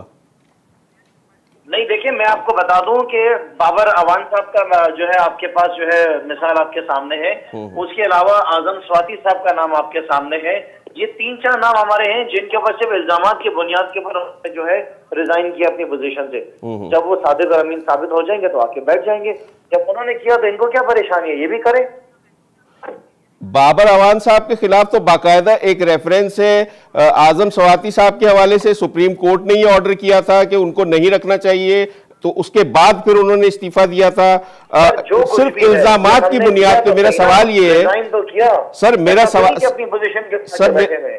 नहीं, देखिए मैं आपको बता दूं कि बाबर अवान साहब का जो है आपके पास जो है मिसाल आपके सामने है, उसके अलावा आजम स्वाति साहब का नाम आपके सामने है। ये 3-4 नाम हमारे हैं जिनके ऊपर सिर्फ इल्जामात की बुनियाद के ऊपर जो है रिजाइन किया अपनी पोजीशन से। जब वो सादिक और अमीन साबित हो जाएंगे तो आके बैठ जाएंगे, जब उन्होंने किया तो इनको क्या परेशानी है, ये भी करें।
बाबर अवान साहब के खिलाफ तो बाकायदा एक रेफरेंस है आजम स्वाति साहब के हवाले से, सुप्रीम कोर्ट ने ये ऑर्डर किया था कि उनको नहीं रखना चाहिए, तो उसके बाद फिर उन्होंने इस्तीफा दिया था। सिर्फ इल्जामात की बुनियाद पे मेरा सवाल ये है, सर मेरा सवाल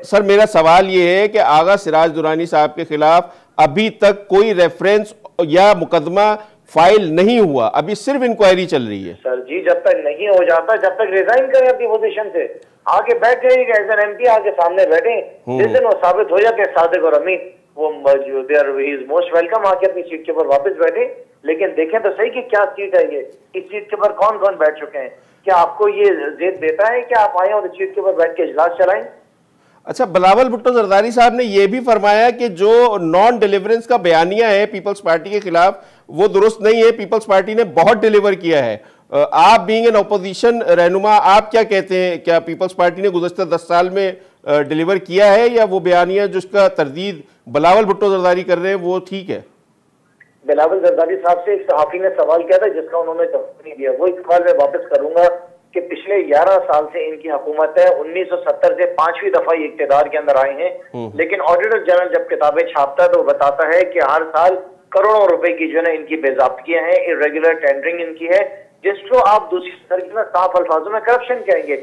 सर मेरा सवाल ये है कि आगा सिराज दुरानी साहब के खिलाफ अभी तक कोई रेफरेंस या मुकदमा फाइल नहीं हुआ, अभी सिर्फ इंक्वायरी चल रही है।
सर जी, जब तक नहीं हो जाता, जब तक रिजाइन करें अपनी पोजीशन से, आगे बैठ जाइएगा एज एन एमपी, आगे सामने बैठे, जिस दिन वो साबित हो जाए सादिक और अमीन वो मोस्ट वेलकम, आके अपनी सीट के ऊपर वापस बैठे। लेकिन देखें तो सही कि क्या सीट है ये, इस सीट के ऊपर कौन कौन बैठ चुके हैं, क्या आपको ये जेद देता है कि आप आए और इस सीट के ऊपर बैठ के इजलास चलाएं?
अच्छा, बिलावल भुट्टो जरदारी साहब ने यह भी फरमाया कि जो नॉन डिलीवरेंस का बयानिया है पीपल्स पार्टी के खिलाफ वो दुरुस्त नहीं है, पीपल्स पार्टी ने बहुत डिलीवर किया है। आप बीइंग एन अपोजिशन रहनुमा, आप क्या कहते हैं, क्या पीपल्स पार्टी ने गुज़श्ता 10 साल में डिलीवर किया है, या वो बयानिया जिसका तरदीद बिलावल भुट्टो जरदारी कर रहे हैं वो ठीक है?
बिलावल जरदारी साहब से एक सहाफी ने सवाल किया था जिसका उन्होंने जवाब नहीं दिया, वो इस सवाल में वापस करूंगा कि पिछले 11 साल से इनकी हुकूमत है, 1970 से 5वीं दफा ये इक्तिदार के अंदर आए हैं, लेकिन ऑडिटर जनरल जब किताबें छापता है तो बताता है कि हर साल करोड़ों रुपए की जो है इनकी बेज़ाब्तियां हैं, इर्रेगुलर टेंडरिंग इनकी है, जिसको आप दूसरी तरीके में साफ अल्फाजों में करप्शन कहेंगे।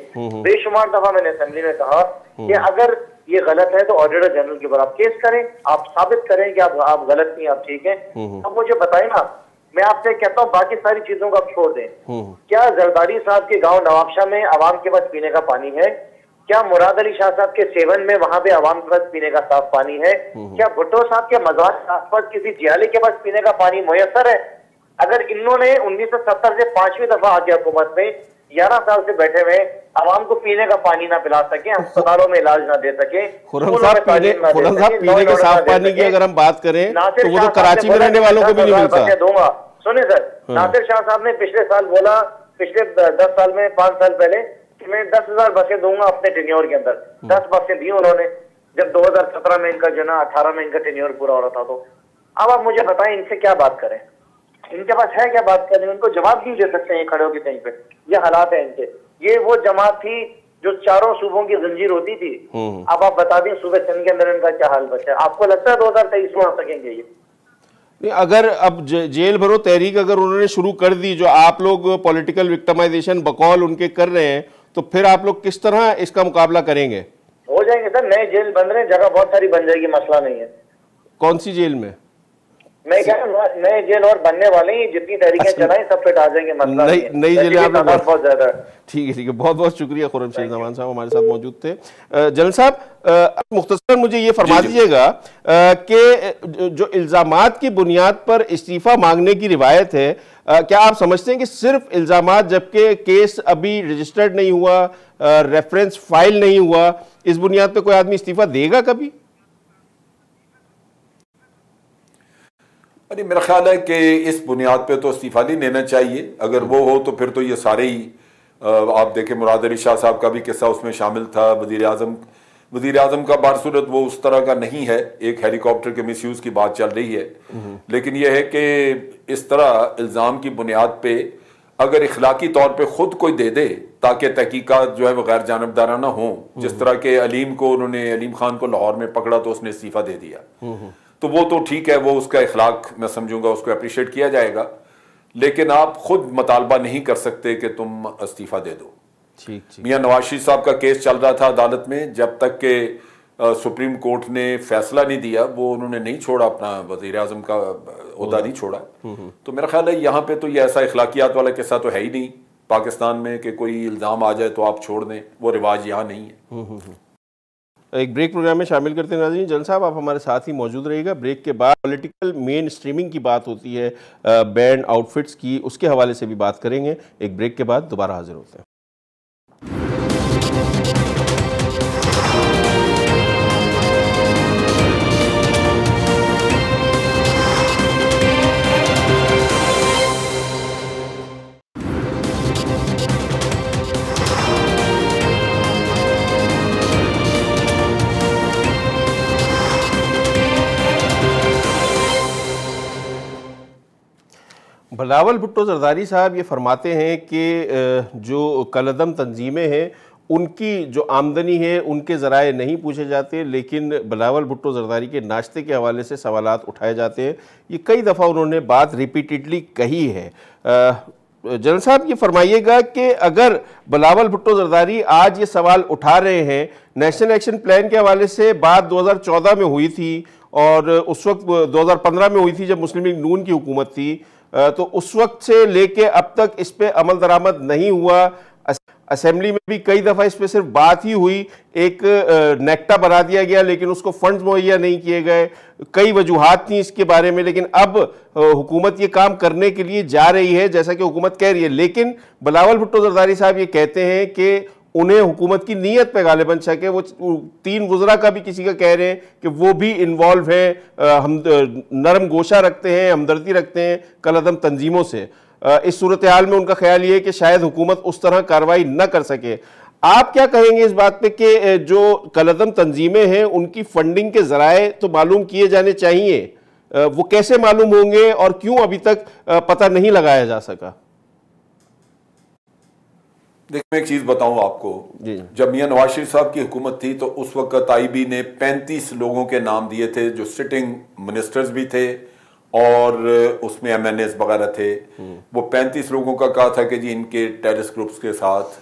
बेशुमार दफा मैंने असेंबली में कहा कि अगर ये गलत है तो ऑडिटर जनरल के ऊपर आप केस करें, आप साबित करें कि आप गलत नहीं, आप ठीक हैं। अब मुझे बताएं ना, मैं आपसे कहता हूँ बाकी सारी चीजों को आप छोड़ दें, क्या जरदारी साहब के गांव नवाबशाह में आवाम के पास पीने का पानी है? क्या मुराद अली शाह साहब के सेवन में वहां पे आवाम के पास पीने का साफ पानी है? क्या भुट्टो साहब के मजार के आसपास किसी जियाले के पास पीने का पानी मुयसर है? अगर इन्होंने 1970 से 5वीं दफा आके हुकूमत में 11 साल से बैठे हुए आवाम को पीने का पानी ना पिला सके, अस्पतालों में इलाज ना दे सके,
खुर्रम साहब पीने के साफ पानी की अगर हम बात करें तो वो तो कराची में रहने वालों को भी नहीं मिलता।
दूंगा, सुने सर, नासिर शाह साहब ने पिछले साल बोला, पिछले 10 साल में 5 साल पहले, कि मैं 10,000 बसें दूंगा अपने टेन्योर के अंदर। 10 बसें दी उन्होंने जब 2017 में इनका जो ना 18 में इनका टेन्योर पूरा हो रहा था। तो अब आप मुझे बताएं इनसे क्या बात करें, इनके पास है क्या बात करने, उनको जवाब नहीं दे सकते हैं खड़े होकर कहीं पे। ये हालात है इनके। ये वो जमात थी जो चारों सूबों की जंजीर होती थी। अब आप बता दें सूबे सिंध के अंदर इनका क्या हाल बचा है? आपको लगता है 2023 में आ सकेंगे ये?
नहीं, अगर अब जेल भरो तहरीक अगर उन्होंने शुरू कर दी, जो आप लोग पॉलिटिकल विक्टिमाइजेशन बकौल उनके कर रहे हैं, तो फिर आप लोग किस तरह इसका मुकाबला करेंगे?
हो जाएंगे सर, नए जेल बन रहे हैं, जगह बहुत सारी बन जाएगी, मसला नहीं है।
कौन सी जेल में?
मैं कह रहा हूँ नए जेल और बनने वाले हैं, जितनी तहरीकें चलाएं सब फिट आ जाएंगे, मसला नहीं है।
नई जेल आप
बहुत ज्यादा।
ठीक है, बहुत बहुत शुक्रिया। खुर्रम शेरजवान साहब हमारे साथ मौजूद थे। जनरल साहब, मुख्तसर मुझे ये फरमा दीजिएगा कि जो इल्जामात की बुनियाद पर इस्तीफा मांगने की रिवायत है, क्या आप समझते हैं कि सिर्फ इल्जामात, जबकि केस अभी रजिस्टर्ड नहीं हुआ, रेफरेंस फाइल नहीं हुआ, इस बुनियाद पर कोई आदमी इस्तीफा देगा कभी?
अरे मेरा ख्याल है कि इस बुनियाद पे तो इस्तीफा नहीं लेना चाहिए। अगर वो हो तो फिर तो ये सारे ही आप देखें, मुराद अली शाह साहब का भी किस्सा उसमें शामिल था। वज़ीर आज़म का बारसूरत वो उस तरह का नहीं है, एक हेलीकॉप्टर के मिसयूज़ की बात चल रही है, लेकिन यह है कि इस तरह इल्ज़ाम की बुनियाद पे अगर इखलाकी तौर पे खुद कोई दे दे ताकि तहकीकात जो है वो गैर जानबदाराना हो, जिस तरह के अलीम खान को लाहौर में पकड़ा तो उसने इस्तीफा दे दिया, तो वो तो ठीक है, वो उसका इखलाक मैं समझूंगा, उसको अप्रिशिएट किया जाएगा। लेकिन आप खुद मुतालबा नहीं कर सकते कि तुम इस्तीफा दे दो। मियां नवाज शरीफ साहब का केस चल रहा था अदालत में, जब तक के सुप्रीम कोर्ट ने फैसला नहीं दिया, वो उन्होंने नहीं छोड़ा, अपना वजीर आजम का ओहदा नहीं छोड़ा। तो मेरा ख्याल है यहाँ पे तो ये ऐसा इखलाकियात वाला किस्सा तो है ही नहीं पाकिस्तान में कि कोई इल्ज़ाम आ जाए तो आप छोड़ दें, वो रिवाज यहाँ नहीं है।
एक ब्रेक प्रोग्राम में शामिल करते हैं नाज़रीन। जल साहब आप हमारे साथ ही मौजूद रहिएगा। ब्रेक के बाद पॉलिटिकल मेन स्ट्रीमिंग की बात होती है, बैंड आउटफिट्स की, उसके हवाले से भी बात करेंगे। एक ब्रेक के बाद दोबारा हाजिर होते हैं। बिलावल भुट्टो जरदारी साहब ये फरमाते हैं कि जो कलअदम तंजीमें हैं उनकी जो आमदनी है उनके ज़राए नहीं पूछे जाते, लेकिन बिलावल भुट्टो जरदारी के नाश्ते के हवाले से सवालात उठाए जाते हैं। ये कई दफ़ा उन्होंने बात रिपीटेडली कही है। जनरल साहब ये फरमाइएगा कि अगर बिलावल भुट्टो जरदारी आज ये सवाल उठा रहे हैं, नेशनल एक्शन प्लान के हवाले से बात 2014 में हुई थी और उस वक्त 2015 में हुई थी जब मुस्लिम लीग नून की हुकूमत थी, तो उस वक्त से लेके अब तक इस पे अमल दरामद नहीं हुआ। असेंबली में भी कई दफ़ा इस पे सिर्फ बात ही हुई, एक नेक्टा बना दिया गया लेकिन उसको फंड्स मुहैया नहीं किए गए। कई वजूहात थी इसके बारे में, लेकिन अब हुकूमत ये काम करने के लिए जा रही है जैसा कि हुकूमत कह रही है। लेकिन बिलावल भुट्टो जरदारी साहब ये कहते हैं कि उन्हें हुकूमत की नीयत पे गालिबन शक है। वो 3 वज़रा का भी किसी का कह रहे हैं कि वो भी इन्वॉल्व हैं, हम नरम गोशा रखते हैं, हमदर्दी रखते हैं कलअदम तंजीमों से। इस सूरत हाल में उनका ख्याल ये है कि शायद हुकूमत उस तरह कार्रवाई न कर सके। आप क्या कहेंगे इस बात पे कि जो कलअदम तंजीमें हैं उनकी फंडिंग के ज़राए तो मालूम किए जाने चाहिए, वो कैसे मालूम होंगे और क्यों अभी तक पता नहीं लगाया जा सका?
देखिए मैं एक चीज बताऊं आपको, जब मियां नवाज शरीफ साहब की हुकूमत थी तो उस वक्त आईबी ने 35 लोगों के नाम दिए थे जो सिटिंग मिनिस्टर्स भी थे और उसमें एमएनएस वगैरह थे। वो 35 लोगों का कहा था कि जी इनके टेररिस्ट ग्रुप्स के साथ,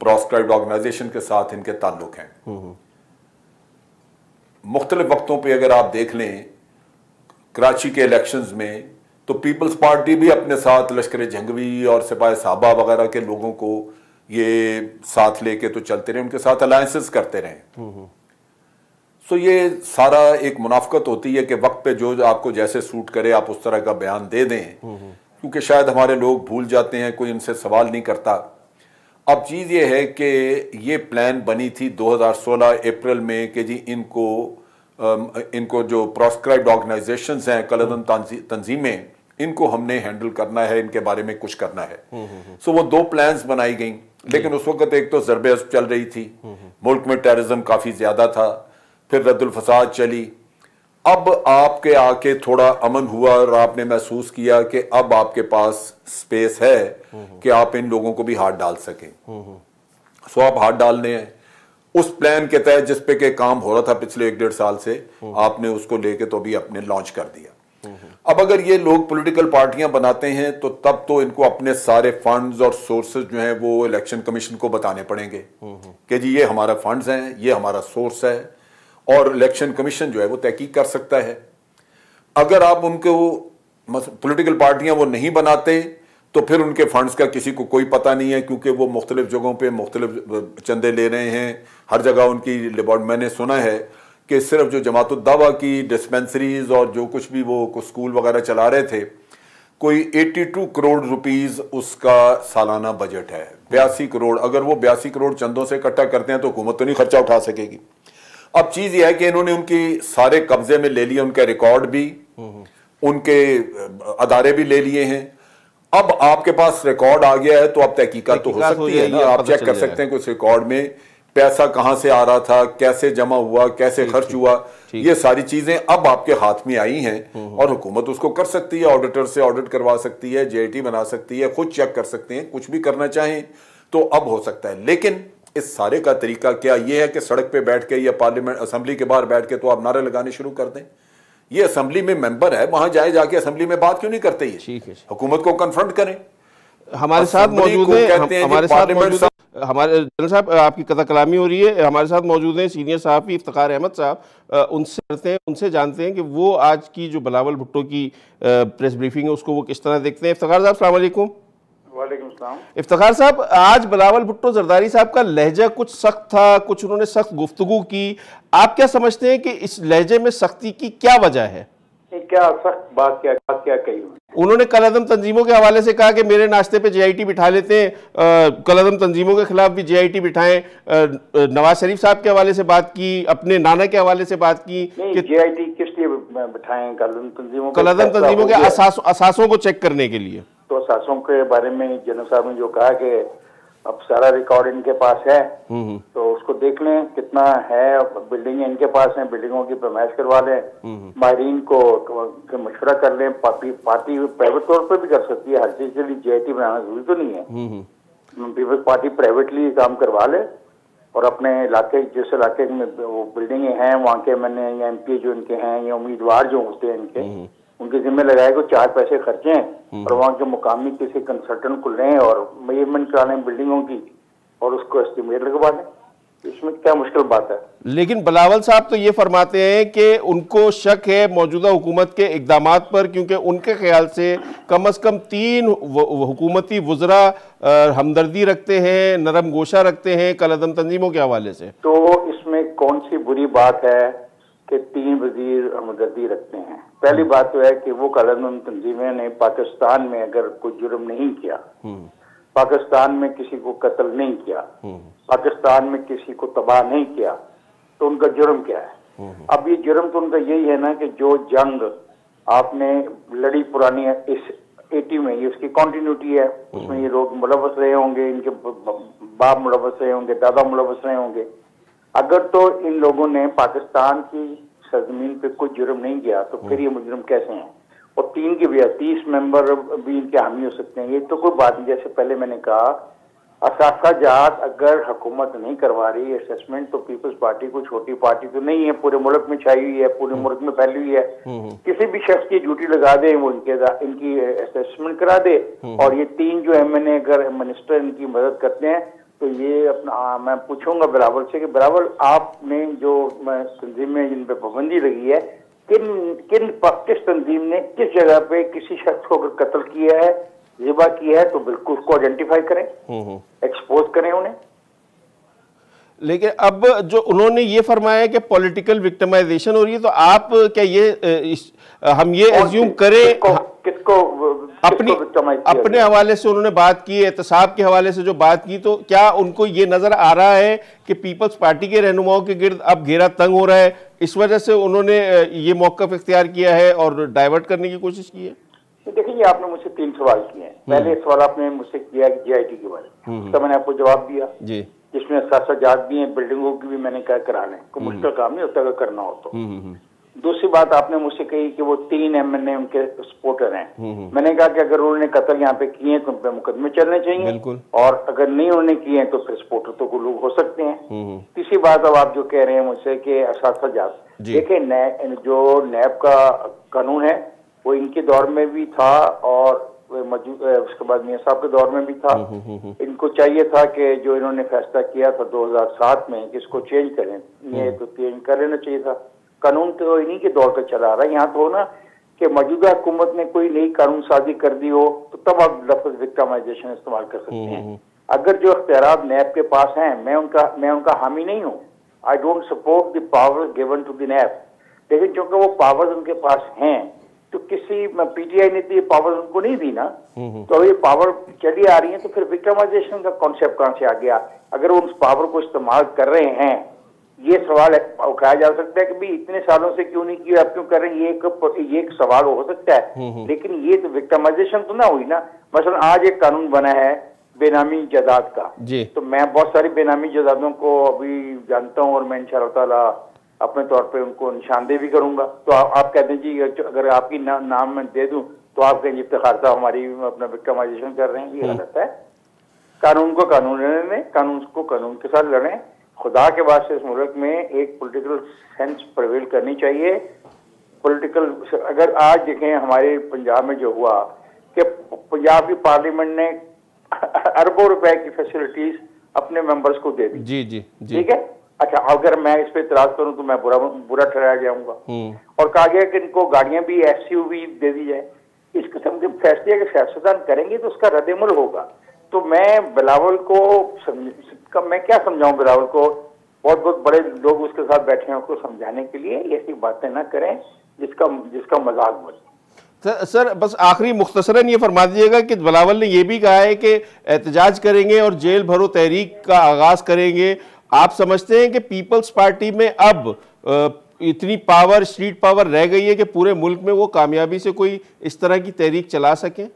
प्रोस्क्राइब्ड ऑर्गेनाइजेशन के साथ इनके ताल्लुक हैं। मुख्तलिफ वक्तों पे अगर आप देख लें, कराची के इलेक्शंस में तो पीपल्स पार्टी भी अपने साथ लश्कर जंगवी और सिपाही साहबा वगैरह के लोगों को ये साथ लेके तो चलते रहे, उनके साथ अलायंसेस करते रहे। सो ये सारा एक मुनाफकत होती है कि वक्त पे जो आपको जैसे सूट करे आप उस तरह का बयान दे दें, क्योंकि शायद हमारे लोग भूल जाते हैं, कोई इनसे सवाल नहीं करता। अब चीज़ ये है कि ये प्लान बनी थी 2016 अप्रैल में कि जी इनको जो प्रोस्क्राइब्ड ऑर्गेनाइजेशंस हैं, कलअदम तंजीमें, इनको हमने हैंडल करना है, इनके बारे में कुछ करना है। सो वो 2 प्लान्स बनाई गई, लेकिन उस वक्त एक तो ज़रब-ए-अज़्ब चल रही थी, मुल्क में टेररिज्म काफ़ी ज़्यादा था, फिर रद्दुल फसाद चली। अब आपके आके थोड़ा अमन हुआ और आपने महसूस किया कि अब आपके पास स्पेस है कि आप इन लोगों को भी हाथ डाल सकें। सो आप हाथ डालने हैं उस प्लान के तहत जिस पे के काम हो रहा था पिछले 1-1.5 साल से, आपने उसको लेके तो अभी अपने लॉन्च कर दिया। अब अगर ये लोग पॉलिटिकल पार्टियां बनाते हैं तो तब तो इनको अपने सारे फंड्स और सोर्सेज जो हैं वो इलेक्शन कमीशन को बताने पड़ेंगे कि जी ये हमारा फंड्स हैं, ये हमारा सोर्स है, और इलेक्शन कमीशन जो है वो तहकीक कर सकता है। अगर आप उनको पॉलिटिकल पार्टियां वो नहीं बनाते तो फिर उनके फंड्स का किसी को कोई पता नहीं है, क्योंकि वो मुख्तलिफ जगहों पे मुख्तलिफ चंदे ले रहे हैं, हर जगह उनकी लिबॉर्ड। मैंने सुना है कि सिर्फ जो जमातुल दावा की डिस्पेंसरीज और जो कुछ भी वो कुछ स्कूल वगैरह चला रहे थे, कोई 82 करोड़ रुपीस उसका सालाना बजट है। 82 करोड़, अगर वो 82 करोड़ चंदों से इकट्ठा करते हैं तो हुकूमत तो नहीं खर्चा उठा सकेगी। अब चीज यह है कि इन्होंने उनकी सारे कब्जे में ले लिए, उनके रिकॉर्ड भी, उनके अदारे भी ले लिए हैं। अब आपके पास रिकॉर्ड आ गया है तो अब तहकीकात तो हो सकती है ना, आप चेक कर सकते हैं कि उस रिकॉर्ड में पैसा कहां से आ रहा था, कैसे जमा हुआ, कैसे खर्च हुआ, ये सारी चीजें अब आपके हाथ में आई हैं और हुकूमत उसको कर सकती है, ऑडिटर से ऑडिट करवा सकती है, जेआईटी बना सकती है, खुद चेक कर सकते हैं, कुछ भी करना चाहें तो अब हो सकता है। लेकिन इस सारे का तरीका क्या ये है कि सड़क पे बैठ के या पार्लियामेंट असेंबली के बाहर बैठ के तो आप नारे लगाने शुरू कर दें? ये असेंबली में मेंबर है, वहां जाके असेंबली में बात क्यों नहीं करते? ये हुकूमत को कन्फ्रंट करें।
हमारे साथ मौजूद हैं हमारे जनरल साहब आपकी कथा कलामी हो रही है, हमारे साथ मौजूद हैं सीनियर सहाफ़ी इफ्तिखार अहमद साहब। उनसे करते हैं, उनसे जानते हैं कि वो आज की जो बिलावल भुट्टो की प्रेस ब्रीफिंग है उसको वो किस तरह देखते हैं। इफ्तिखार साहब अस्सलाम वालेकुम।
वालेकुम सलाम।
इफ्तिखार साहब, आज बिलावल भुट्टो जरदारी साहब का लहजा कुछ सख्त था, कुछ उन्होंने सख्त गुफ्तगू की। आप क्या समझते हैं कि इस लहजे में सख्ती की क्या वजह है?
क्या सख्त बात क्या कही?
उन्होंने कलअदम तंजीमों के हवाले से कहा कि मेरे नाश्ते पे जेआईटी बिठा लेते हैं, कलअदम तंजीमों के खिलाफ भी जेआईटी बिठाएं। नवाज शरीफ साहब के हवाले से बात की, अपने नाना के हवाले से बात की कि
जेआईटी किस लिए बिठाएं?
कलअदम तंजीमों के असासों को चेक करने के लिए।
तो असासों के बारे में जनरल साहब ने जो कहा कि अब सारा रिकॉर्ड इनके पास है, तो उसको देख लें कितना है। बिल्डिंग इनके पास है, बिल्डिंगों की पैमाइश करवा लें, माहरीन को मशवरा कर लें। पार्टी प्राइवेट तौर पर भी कर सकती है, हर चीज के लिए जेआईटी बनाना जरूरी तो नहीं है। पीपल्स पार्टी प्राइवेटली काम करवा ले और अपने इलाके, जिस इलाके में वो बिल्डिंगे हैं वहाँ के मैंने या एमपी जो इनके हैं या उम्मीदवार जो होते हैं इनके, उनके जिम्मे लगाए को 4 पैसे खर्चे और वहाँ के मुकामी किसी कंसल्टेंट को लें और मेजरमेंट करा लें बिल्डिंगों की और उसको एस्टिमेट लगवा लें। इसमें क्या मुश्किल बात है?
लेकिन बिलावल साहब तो ये फरमाते हैं कि उनको शक है मौजूदा हुकूमत के इकदामात पर, क्योंकि उनके ख्याल से कम से कम 3 हुकूमती वुज़रा हमदर्दी रखते हैं, नरम गोशा रखते हैं कलअदम तंजीमों के हवाले से।
तो इसमें कौन सी बुरी बात है कि 3 वजीर हमदर्दी रखते हैं? पहली बात तो है कि वो कलअदम तंजीमें ने पाकिस्तान में अगर कोई जुर्म नहीं किया, पाकिस्तान में किसी को कत्ल नहीं किया, पाकिस्तान में किसी को तबाह नहीं किया, तो उनका जुर्म क्या है? अब ये जुर्म तो उनका यही है ना कि जो जंग आपने लड़ी पुरानी इस 80 में, ये उसकी कंटिन्यूटी है। उसमें ये लोग मुलव्वस रहे होंगे, इनके बाप मुलव्वस रहे होंगे, दादा मुलव्वस रहे होंगे। अगर तो इन लोगों ने पाकिस्तान की सरजमीन पे कोई जुर्म नहीं किया तो फिर ये मुजरिम कैसे हैं? और 3 के भी 30 मेंबर भी इनके हामी हो सकते हैं। ये तो कोई बात नहीं। जैसे पहले मैंने कहा, असासा जात अगर हुकूमत नहीं करवा रही असेसमेंट, तो पीपल्स पार्टी कोई छोटी पार्टी तो नहीं है, पूरे मुल्क में छाई हुई है, पूरे मुल्क में फैली हुई है। किसी भी शख्स की ड्यूटी लगा दे, वो इनकी असेसमेंट करा दे। और ये 3 जो एमएनए अगर मिनिस्टर इनकी मदद करते हैं तो ये अपना, मैं पूछूंगा बिलावल से कि बिलावल आपने जो तंजीम में जिन पे पाबंदी लगी है, किस तंजीम ने किस जगह पे किसी शख्स को अगर कत्ल किया है, जिबा किया है, तो बिल्कुल उसको आइडेंटिफाई करें, एक्सपोज करें उन्हें।
लेकिन अब जो उन्होंने ये फरमाया कि पॉलिटिकल विक्टिमाइजेशन हो रही है, तो आप क्या हम ये एज्यूम करें
किसको
अपने हवाले से उन्होंने बात की, एहतसाब के हवाले से जो बात की, तो क्या उनको ये नजर आ रहा है कि पीपल्स पार्टी के रहनुमाओं के गिर्द अब घेरा तंग हो रहा है, इस वजह से उन्होंने ये मौक़िफ़ इख्तियार किया है और डाइवर्ट करने की कोशिश की है?
देखिए, आपने मुझसे 3 सवाल किए हैं। पहले सवाल आपने मुझसे किया जेआईटी के बारे में, उसका मैंने आपको जवाब दिया जी, जिसमें साथ भी हैं, बिल्डिंगों की भी मैंने कहा करा लें, कोई मुश्किल काम नहीं होता अगर करना हो तो। दूसरी बात आपने मुझसे कही कि वो 3 एमएनए उनके सपोर्टर हैं। मैंने कहा कि अगर उन्होंने कत्ल यहाँ पे किए तो उन पे मुकदमे चलने चाहिए, और अगर नहीं उन्होंने किए तो फिर सपोर्टर तो कोई लोग हो सकते हैं। तीसरी बात अब आप जो कह रहे हैं मुझसे कि असासा जात, देखिए जो नैब का कानून है वो इनके दौर में भी था और उसके बाद मियां साहब के दौर में भी था। इनको चाहिए था कि जो इन्होंने फैसला किया था 2007 में कि इसको चेंज करें, ये तो चेंज कर लेना चाहिए था। कानून तो इन्हीं के दौर का चला आ रहा है। यहाँ तो ना कि मौजूदा हुकूमत ने कोई नई कानून साजी कर दी हो तो तब आप लफ्ज विक्टिमाइजेशन इस्तेमाल कर सकते हैं। अगर जो अख्तियारात नैब के पास हैं, मैं उनका हामी नहीं हूँ। I don't support the powers given to the nab, लेकिन क्योंकि वो पावर्स उनके पास हैं तो किसी पीटीआई ने तो ये पावर उनको नहीं दी ना, तो ये पावर चली आ रही है, तो फिर विक्टिमाइजेशन का कॉन्सेप्ट कहां से आ गया? अगर वो उस पावर को इस्तेमाल कर रहे हैं, ये सवाल उठाया जा सकता है कि भाई इतने सालों से क्यों नहीं किया, अब क्यों कर रहे हैं, ये एक सवाल हो सकता है। लेकिन ये तो विक्टिमाइजेशन तो ना हुई ना। मसलन आज एक कानून बना है बेनामी जायदाद का, तो मैं बहुत सारी बेनामी जायदादों को अभी जानता हूँ और मैं इंशाअल्लाह ताला अपने तौर पे उनको निशानदेही भी करूंगा। तो आप कहते हैं जी अगर आपकी नाम मैं दे दूं तो आप कहेंगे इफ्तिखार साहब हमारी अपना विक्टिमाइजेशन कर रहे हैं, ये गलत है। कानून को कानून लड़ने, कानून को कानून के साथ लड़ें। खुदा के वास्ते इस मुल्क में एक पॉलिटिकल सेंस प्रिवेल करनी चाहिए। पॉलिटिकल, अगर आज देखें हमारे पंजाब में जो हुआ कि पंजाब की पार्लियामेंट ने अरबों रुपए की फैसिलिटीज
अपने मेंबर्स को दे दी।
जी जी जी,
ठीक है। अच्छा, अगर मैं इस पे इतराज करूं तो मैं बुरा ठहराया जाऊंगा। और कहा गया कि इनको गाड़ियां भी SUV दे दी जाए। इस किस्म के फैसले अगर सियासतदान करेंगे तो उसका रद्द-ए-अमल होगा। तो मैं बिलावल को मैं क्या समझाऊं बिलावल को, बहुत बहुत बड़े लोग उसके साथ बैठे हैं, उसको समझाने के लिए ऐसी बातें ना करें जिसका मजाक बने।
सर बस आखिरी मुख्तसरन ये फरमा दीजिएगा कि बिलावल ने यह भी कहा है कि एहतजाज करेंगे और जेल भरो तहरीक का आगाज करेंगे। आप समझते हैं कि पीपल्स पार्टी में अब इतनी पावर, स्ट्रीट पावर रह गई है कि पूरे मुल्क में वो कामयाबी से कोई इस तरह की तहरीक चला सकें?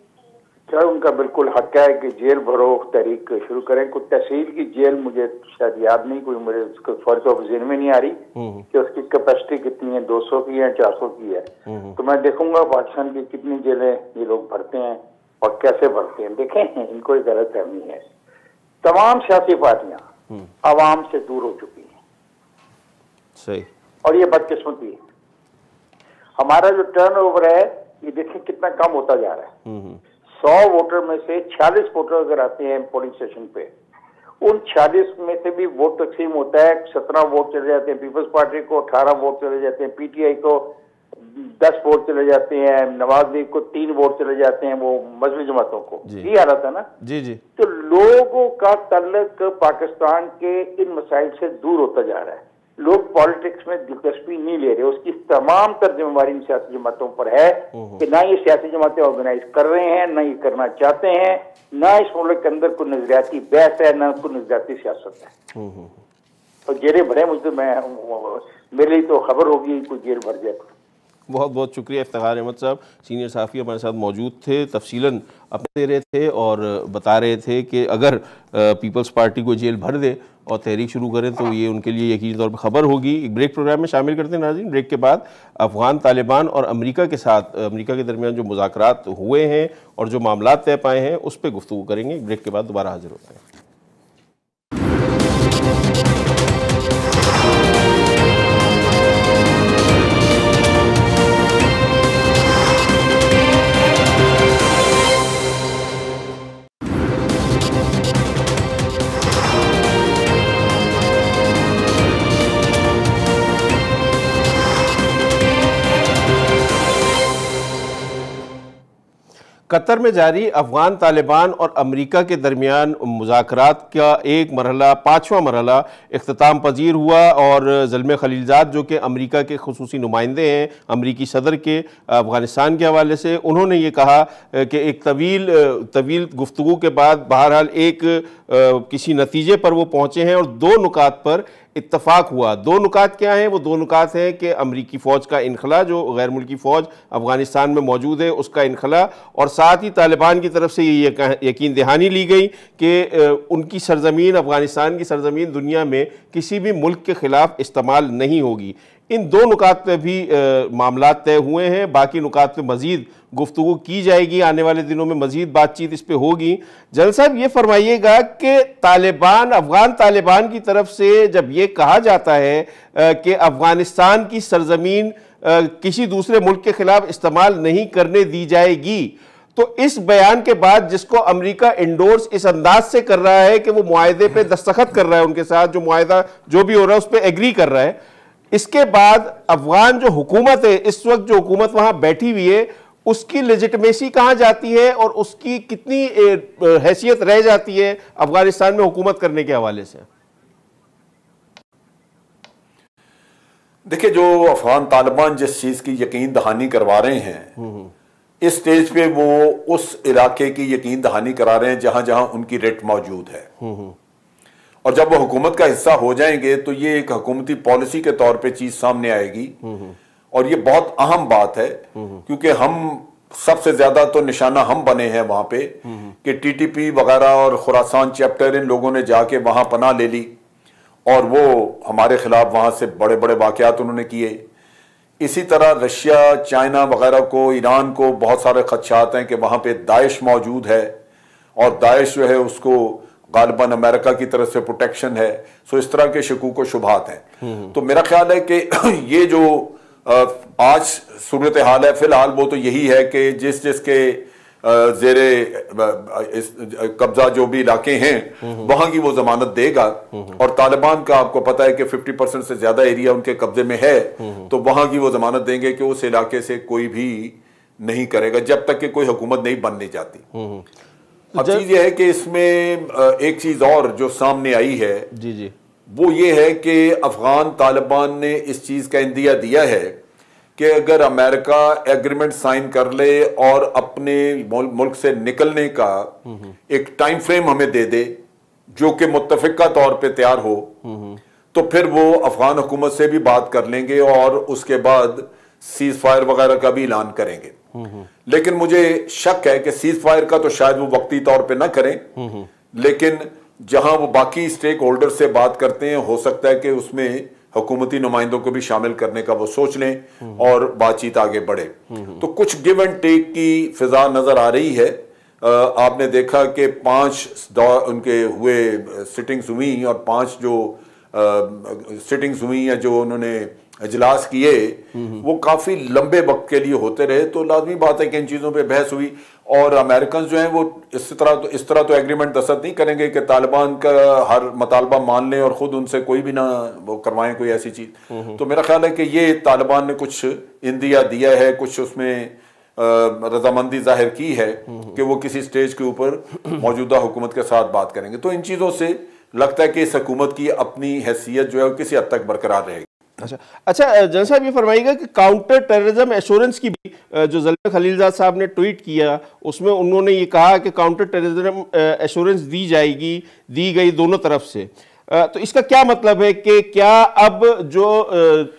सर उनका बिल्कुल हक है कि जेल भरो तहरीक शुरू करें। कोई तहसील की जेल मुझे शायद याद नहीं, कोई मेरे उसको फर्ज ऑफ ज़हन में नहीं आ रही कि उसकी कैपेसिटी कितनी है, 200 की है, 400 की है। तो मैं देखूंगा पाकिस्तान की कितनी जेलें ये लोग भरते हैं और कैसे भरते हैं। देखें, इनको एक गलतफहमी है, तमाम सियासी पार्टियां आवाम से दूर हो चुकी हैं।
सही।
और ये बदकिस्मती है। हमारा जो टर्नओवर है ये देखें कितना कम होता जा रहा है। 100 वोटर में से 46 वोटर अगर आते हैं पोलिंग स्टेशन पे, उन 46 में से भी वोट तकसीम होता है। 17 वोट चले जाते हैं पीपल्स पार्टी को, 18 वोट चले जाते हैं PTI को, 10 वोट चले जाते हैं नवाज लीग को, 3 वोट चले जाते हैं वो मजहबी जमातों को। ये हालत है ना
जी जी।
तो लोगों का तल्लुक पाकिस्तान के इन मसाइल से दूर होता जा रहा है। लोग पॉलिटिक्स में दिलचस्पी नहीं ले रहे। उसकी तमाम तर जिम्मेवारी इन सियासी जमातों पर है कि ना ये सियासी जमातें ऑर्गेनाइज कर रहे हैं, ना ये करना चाहते हैं, ना इस मुल्क के अंदर कोई नजरियाती बहस है, ना कोई नजरियाती सियासत है। और जेलें भरे मुझे मेरे लिए तो खबर होगी कोई जेल भर जाए।
बहुत बहुत शुक्रिया इफ्तिखार अहमद साहब, सीनियर सहाफ़ी हमारे साथ मौजूद थे, तफसीलन अपने दे रहे थे और बता रहे थे कि अगर पीपल्स पार्टी को जेल भर दे और तहरीक शुरू करें तो ये उनके लिए यकीनी तौर पर ख़बर होगी। एक ब्रेक प्रोग्राम में शामिल करते हैं नाज़रीन। ब्रेक के बाद अफ़गान तालिबान और अमेरिका के साथ, अमेरिका के दरमियान जो मुज़ाकरात हुए हैं और जो मामला तय पाए हैं उस पर गुफ्तगू करेंगे। ब्रेक के बाद दोबारा हाजिर होते हैं। कतर में जारी अफ़गान तालिबान और अमेरिका के दरमियान मुज़ाकरात का एक मरहला, 5वां मरहला इख्तिताम पजीर हुआ और ज़ल्मे खलीलज़ाद जो कि अमेरिका के खुसूसी नुमाइंदे हैं अमरीकी सदर के अफ़गानिस्तान के हवाले से, उन्होंने ये कहा कि एक तवील गुफ्तगू के बाद बहरहाल एक किसी नतीजे पर वो पहुँचे हैं और 2 नुकात पर इत्तफाक हुआ। 2 नुकात क्या हैं? वो 2 नुकात हैं कि अमरीकी फ़ौज का इनखला, जो गैर मुल्की फ़ौज अफ़गानिस्तान में मौजूद है उसका इनखला, और साथ ही तालिबान की तरफ से ये यकीन दहानी ली गई कि उनकी सरज़मीन, अफ़गानिस्तान की सरज़मीन दुनिया में किसी भी मुल्क के ख़िलाफ़ इस्तेमाल नहीं होगी। इन 2 नुकात पर भी मामला तय हुए हैं। बाकी नुकात पर मज़ीद गुफ्तगू की जाएगी, आने वाले दिनों में मज़ीद बातचीत इस पर होगी। जनरल साहब ये फरमाइएगा कि तालिबान, अफ़गान तालिबान की तरफ से जब ये कहा जाता है कि अफ़गानिस्तान की सरज़मीन किसी दूसरे मुल्क के ख़िलाफ़ इस्तेमाल नहीं करने दी जाएगी, तो इस बयान के बाद जिसको अमेरिका इंडोर्स इस अंदाज से कर रहा है कि वो मुआहदे पे दस्तखत कर रहा है, उनके साथ जो मुआहदा जो भी हो रहा है उस पर एग्री कर रहा है, इसके बाद अफ़गान जो हुकूमत है, इस वक्त जो हुकूमत वहाँ बैठी हुई है, उसकी लेजिटिमेसी कहाँ जाती है और उसकी कितनी हैसियत रह जाती है अफ़गानिस्तान में हुकूमत करने के हवाले से?
देखिए, जो अफ़गान तालिबान जिस चीज़ की यकीन दहानी करवा रहे हैं, इस स्टेज पे वो उस इलाके की यकीन दहानी करा रहे हैं जहां जहां उनकी रेट मौजूद है। और जब वो हुकूमत का हिस्सा हो जाएंगे तो ये एक हुकूमती पॉलिसी के तौर पे चीज सामने आएगी। और ये बहुत अहम बात है क्योंकि हम सबसे ज्यादा तो निशाना हम बने हैं वहां पे कि TTP वगैरह और खुरासान चैप्टर, इन लोगों ने जाके वहां पनाह ले ली और वो हमारे खिलाफ वहां से बड़े बड़े वाकयात उन्होंने किए। इसी तरह रशिया, चाइना वगैरह को, ईरान को बहुत सारे खदशात हैं कि वहां पे दाइश मौजूद है और दाइश जो है उसको गालिबन अमेरिका की तरफ से प्रोटेक्शन है। सो इस तरह के शकूक व शुबहात हैं। तो मेरा ख्याल है कि ये जो आज सूरत हाल है फिलहाल, वो तो यही है कि जिस जिसके जेरे कब्जा जो भी इलाके हैं वहां की वो जमानत देगा। और तालिबान का आपको पता है कि 50% से ज्यादा एरिया उनके कब्जे में है, तो वहां की वो जमानत देंगे कि उस इलाके से कोई भी नहीं करेगा जब तक कि कोई हुकूमत नहीं बननी जाती। अब चीज ये है कि इसमें एक चीज और जो सामने आई है
जी जी
वो ये है कि अफगान तालिबान ने इस चीज का इंदिया दिया है कि अगर अमेरिका एग्रीमेंट साइन कर ले और अपने मुल्क से निकलने का एक टाइम फ्रेम हमें दे दे जो कि मुत्तफिका तौर पे तैयार हो, तो फिर वो अफगान हुकूमत से भी बात कर लेंगे और उसके बाद सीज फायर वगैरह का भी ऐलान करेंगे। लेकिन मुझे शक है कि सीज फायर का तो शायद वो वक्ती तौर पे ना करें, लेकिन जहां वो बाकी स्टेक होल्डर से बात करते हैं हो सकता है कि उसमें हुकूमती नुमाइंदों को भी शामिल करने का वो सोच लें और बातचीत आगे बढ़े। तो कुछ गिव एंड टेक की फिजा नजर आ रही है। आपने देखा कि 5 उनके हुए सिटिंग्स हुई और 5 जो सिटिंग्स हुई या जो उन्होंने इजलास किए वो काफी लंबे वक्त के लिए होते रहे। तो लाजमी बात है कि इन चीजों पे बहस हुई और अमेरिकन जो हैं वो इस तरह तो एग्रीमेंट दस्तखत नहीं करेंगे कि तालिबान का हर मतालबा मान लें और खुद उनसे कोई भी ना वो करवाएं कोई ऐसी चीज। तो मेरा ख्याल है कि ये तालिबान ने कुछ इंदिया दिया है, कुछ उसमें रजामंदी जाहिर की है कि वो किसी स्टेज के ऊपर मौजूदा हुकूमत के साथ बात करेंगे। तो इन चीजों से लगता है कि इस हुकूमत की अपनी हैसियत जो है किसी हद तक बरकरार रहेगी।
अच्छा जन साहब ये फरमाइएगा कि काउंटर टेररिज्म एश्योरेंस की भी जो ज़ुल्फ़िकार खलीलज़ाद साहब ने ट्वीट किया उसमें उन्होंने ये कहा कि काउंटर टेररिज्म एश्योरेंस दी गई दोनों तरफ से। तो इसका क्या मतलब है कि क्या अब जो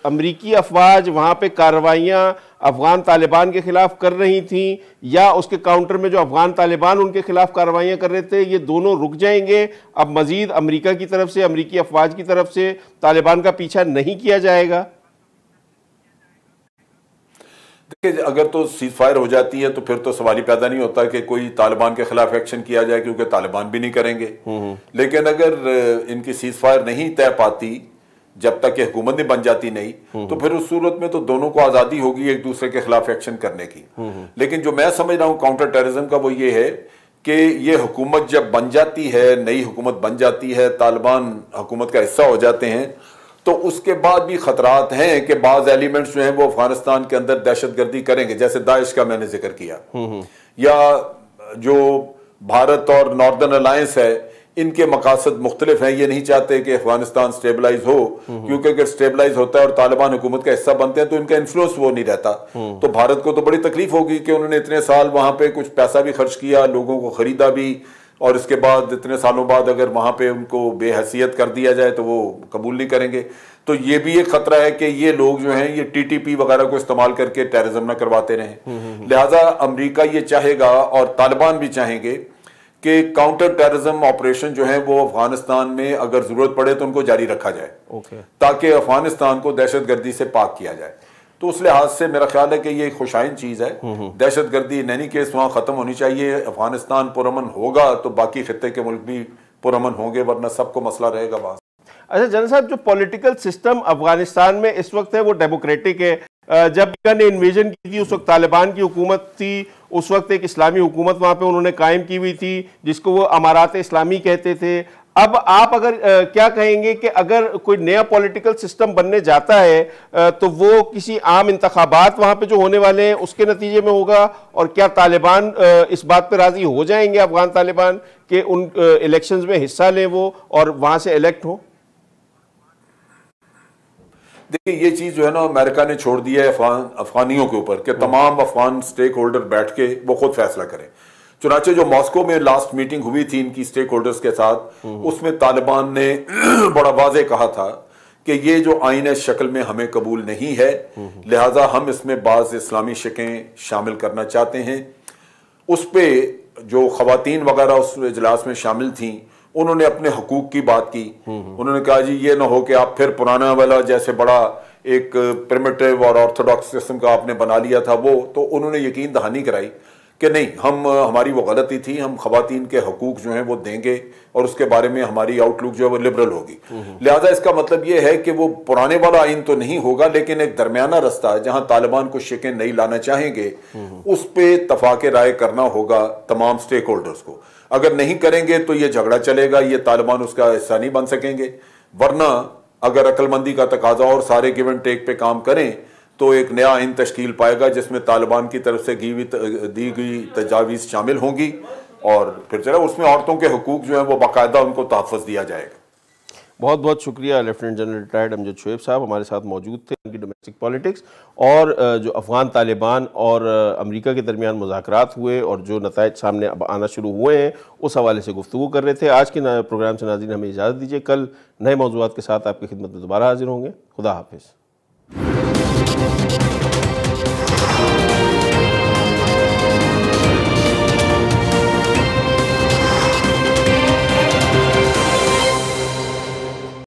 अमरीकी अफवाज वहाँ पे कार्रवाइयाँ अफगान तालिबान के खिलाफ कर रही थी या उसके काउंटर में जो अफगान तालिबान उनके खिलाफ कार्रवाइयाँ कर रहे थे, ये दोनों रुक जाएंगे? अब मजीद अमरीका की तरफ से, अमरीकी अफवाज की तरफ से तालिबान का पीछा नहीं किया जाएगा?
देखिए, अगर तो सीज फायर हो जाती है तो फिर तो सवाल ही पैदा नहीं होता कि कोई तालिबान के खिलाफ एक्शन किया जाए, क्योंकि तालिबान भी नहीं करेंगे। लेकिन अगर इनकी सीज फायर नहीं तय पाती जब तक कि हुकूमत नहीं बन जाती नहीं, तो फिर उस सूरत में तो दोनों को आजादी होगी एक दूसरे के खिलाफ एक्शन करने की। लेकिन जो मैं समझ रहा हूं काउंटर टेररिज्म का वो ये है कि ये हुकूमत जब बन जाती है, नई हुकूमत बन जाती है, तालिबान हुकूमत का हिस्सा हो जाते हैं, तो उसके बाद भी खतरात हैं कि बाज एलिमेंट्स जो हैं वो अफगानिस्तान के अंदर दहशतगर्दी करेंगे, जैसे दाइश का मैंने जिक्र किया, या जो भारत और नॉर्दर्न अलायंस है इनके मकासद मुख्तलिफ हैं। ये नहीं चाहते कि अफगानिस्तान स्टेबलाइज हो, क्योंकि अगर स्टेबलाइज होता है और तालिबान हुकूमत का हिस्सा बनते हैं तो इनका इन्फ्लुएंस वो नहीं रहता। तो भारत को तो बड़ी तकलीफ होगी कि उन्होंने इतने साल वहां पे कुछ पैसा भी खर्च किया, लोगों को खरीदा भी, और इसके बाद इतने सालों बाद अगर वहां पे उनको बेहैसियत कर दिया जाए तो वो कबूल नहीं करेंगे। तो ये भी एक खतरा है कि ये लोग जो हैं ये टीटीपी वगैरह को इस्तेमाल करके टेररिज्म ना करवाते रहें। लिहाजा अमेरिका ये चाहेगा और तालिबान भी चाहेंगे कि काउंटर टेररिज्म ऑपरेशन जो है वो अफगानिस्तान में अगर जरूरत पड़े तो उनको जारी रखा जाए, ताकि अफगानिस्तान को दहशतगर्दी से पाक किया जाए। तो उस लिहाज से मेरा ख्याल है कि ये खुशाइन चीज है। दहशतगर्दी इन एनी केस वहां खत्म होनी चाहिए। अफगानिस्तान पुरअमन होगा तो बाकी खित्ते के मुल्क भी पुरअमन होंगे, वरना सबको मसला रहेगा वहां।
अच्छा जनरल साहब, जो पॉलिटिकल सिस्टम अफगानिस्तान में इस वक्त है वो डेमोक्रेटिक है। जब अमेरिका ने इन्वेजन की थी उस वक्त तालिबान की हुकूमत थी, उस वक्त एक इस्लामी हुकूमत वहाँ पे उन्होंने कायम की हुई थी जिसको वो अमारात इस्लामी कहते थे। अब आप अगर क्या कहेंगे कि अगर कोई नया पॉलिटिकल सिस्टम बनने जाता है तो वो किसी आम इंतखाबात वहाँ पे जो होने वाले हैं उसके नतीजे में होगा, और क्या तालिबान इस बात पे राजी हो जाएंगे अफगान तालिबान कि उन इलेक्शंस में हिस्सा लें वो और वहाँ से इलेक्ट हो?
देखिए, ये चीज जो है ना अमेरिका ने छोड़ दिया है अफगानियों के ऊपर कि तमाम अफगान स्टेक होल्डर बैठ के वो खुद फैसला करें। चुनाचे जो मॉस्को में लास्ट मीटिंग हुई थी इनकी स्टेक होल्डर्स के साथ, उसमें तालिबान ने बड़ा वाज़ेह कहा था कि ये जो आइन है शक्ल में हमें कबूल नहीं है, लिहाजा हम इसमें बाज़ इस्लामी शिकें शामिल करना चाहते हैं। उस पर जो खवातीन वगैरह उस इजलास में शामिल थीं उन्होंने अपने हकूक की बात की। उन्होंने कहा जी ये ना हो कि आप फिर पुराना वाला जैसे बड़ा एक प्रिमिटिव और ऑर्थोडॉक्स किस्म का आपने बना लिया था वो। तो उन्होंने यकीन दहानी कराई कि नहीं, हमारी वो गलती थी, हम खवातीन के हकूक जो हैं वो देंगे और उसके बारे में हमारी आउटलुक जो है वो लिबरल होगी। लिहाजा इसका मतलब ये है कि वो पुराने वाला आइन तो नहीं होगा, लेकिन एक दरमियाना रास्ता है जहां तालिबान को शिकन नहीं लाना चाहेंगे, उस पर तफाक राय करना होगा तमाम स्टेक होल्डर्स को। अगर नहीं करेंगे तो ये झगड़ा चलेगा, ये तालिबान उसका हिस्सा नहीं बन सकेंगे। वरना अगर अक्लमंदी का तकाजा और सारे गिव एंड टेक पे काम करें तो एक नया आइन तश्कील पाएगा जिसमें तालिबान की तरफ से दी गई तजावीज़ शामिल होंगी और फिर चला उसमें औरतों के हकूक जो है वो बाकायदा उनको तहफ़्फ़ुज़ दिया जाएगा।
बहुत बहुत शुक्रिया lieutenant general retired Amjad Shoaib साहब हमारे साथ मौजूद थे। उनकी डोमेस्टिक पॉलिटिक्स और जो अफ़गान तालिबान और अमेरिका के दरमियान मुज़ाकरात हुए और जो नताइज सामने अब आना शुरू हुए हैं उस हवाले से गुफ्तगू कर रहे थे। आज के प्रोग्राम से नाज़रीन हमें इजाज़त दीजिए। कल नए मौज़ूआत के साथ आपकी खिदमत में दोबारा हाजिर होंगे। खुदा हाफिज़।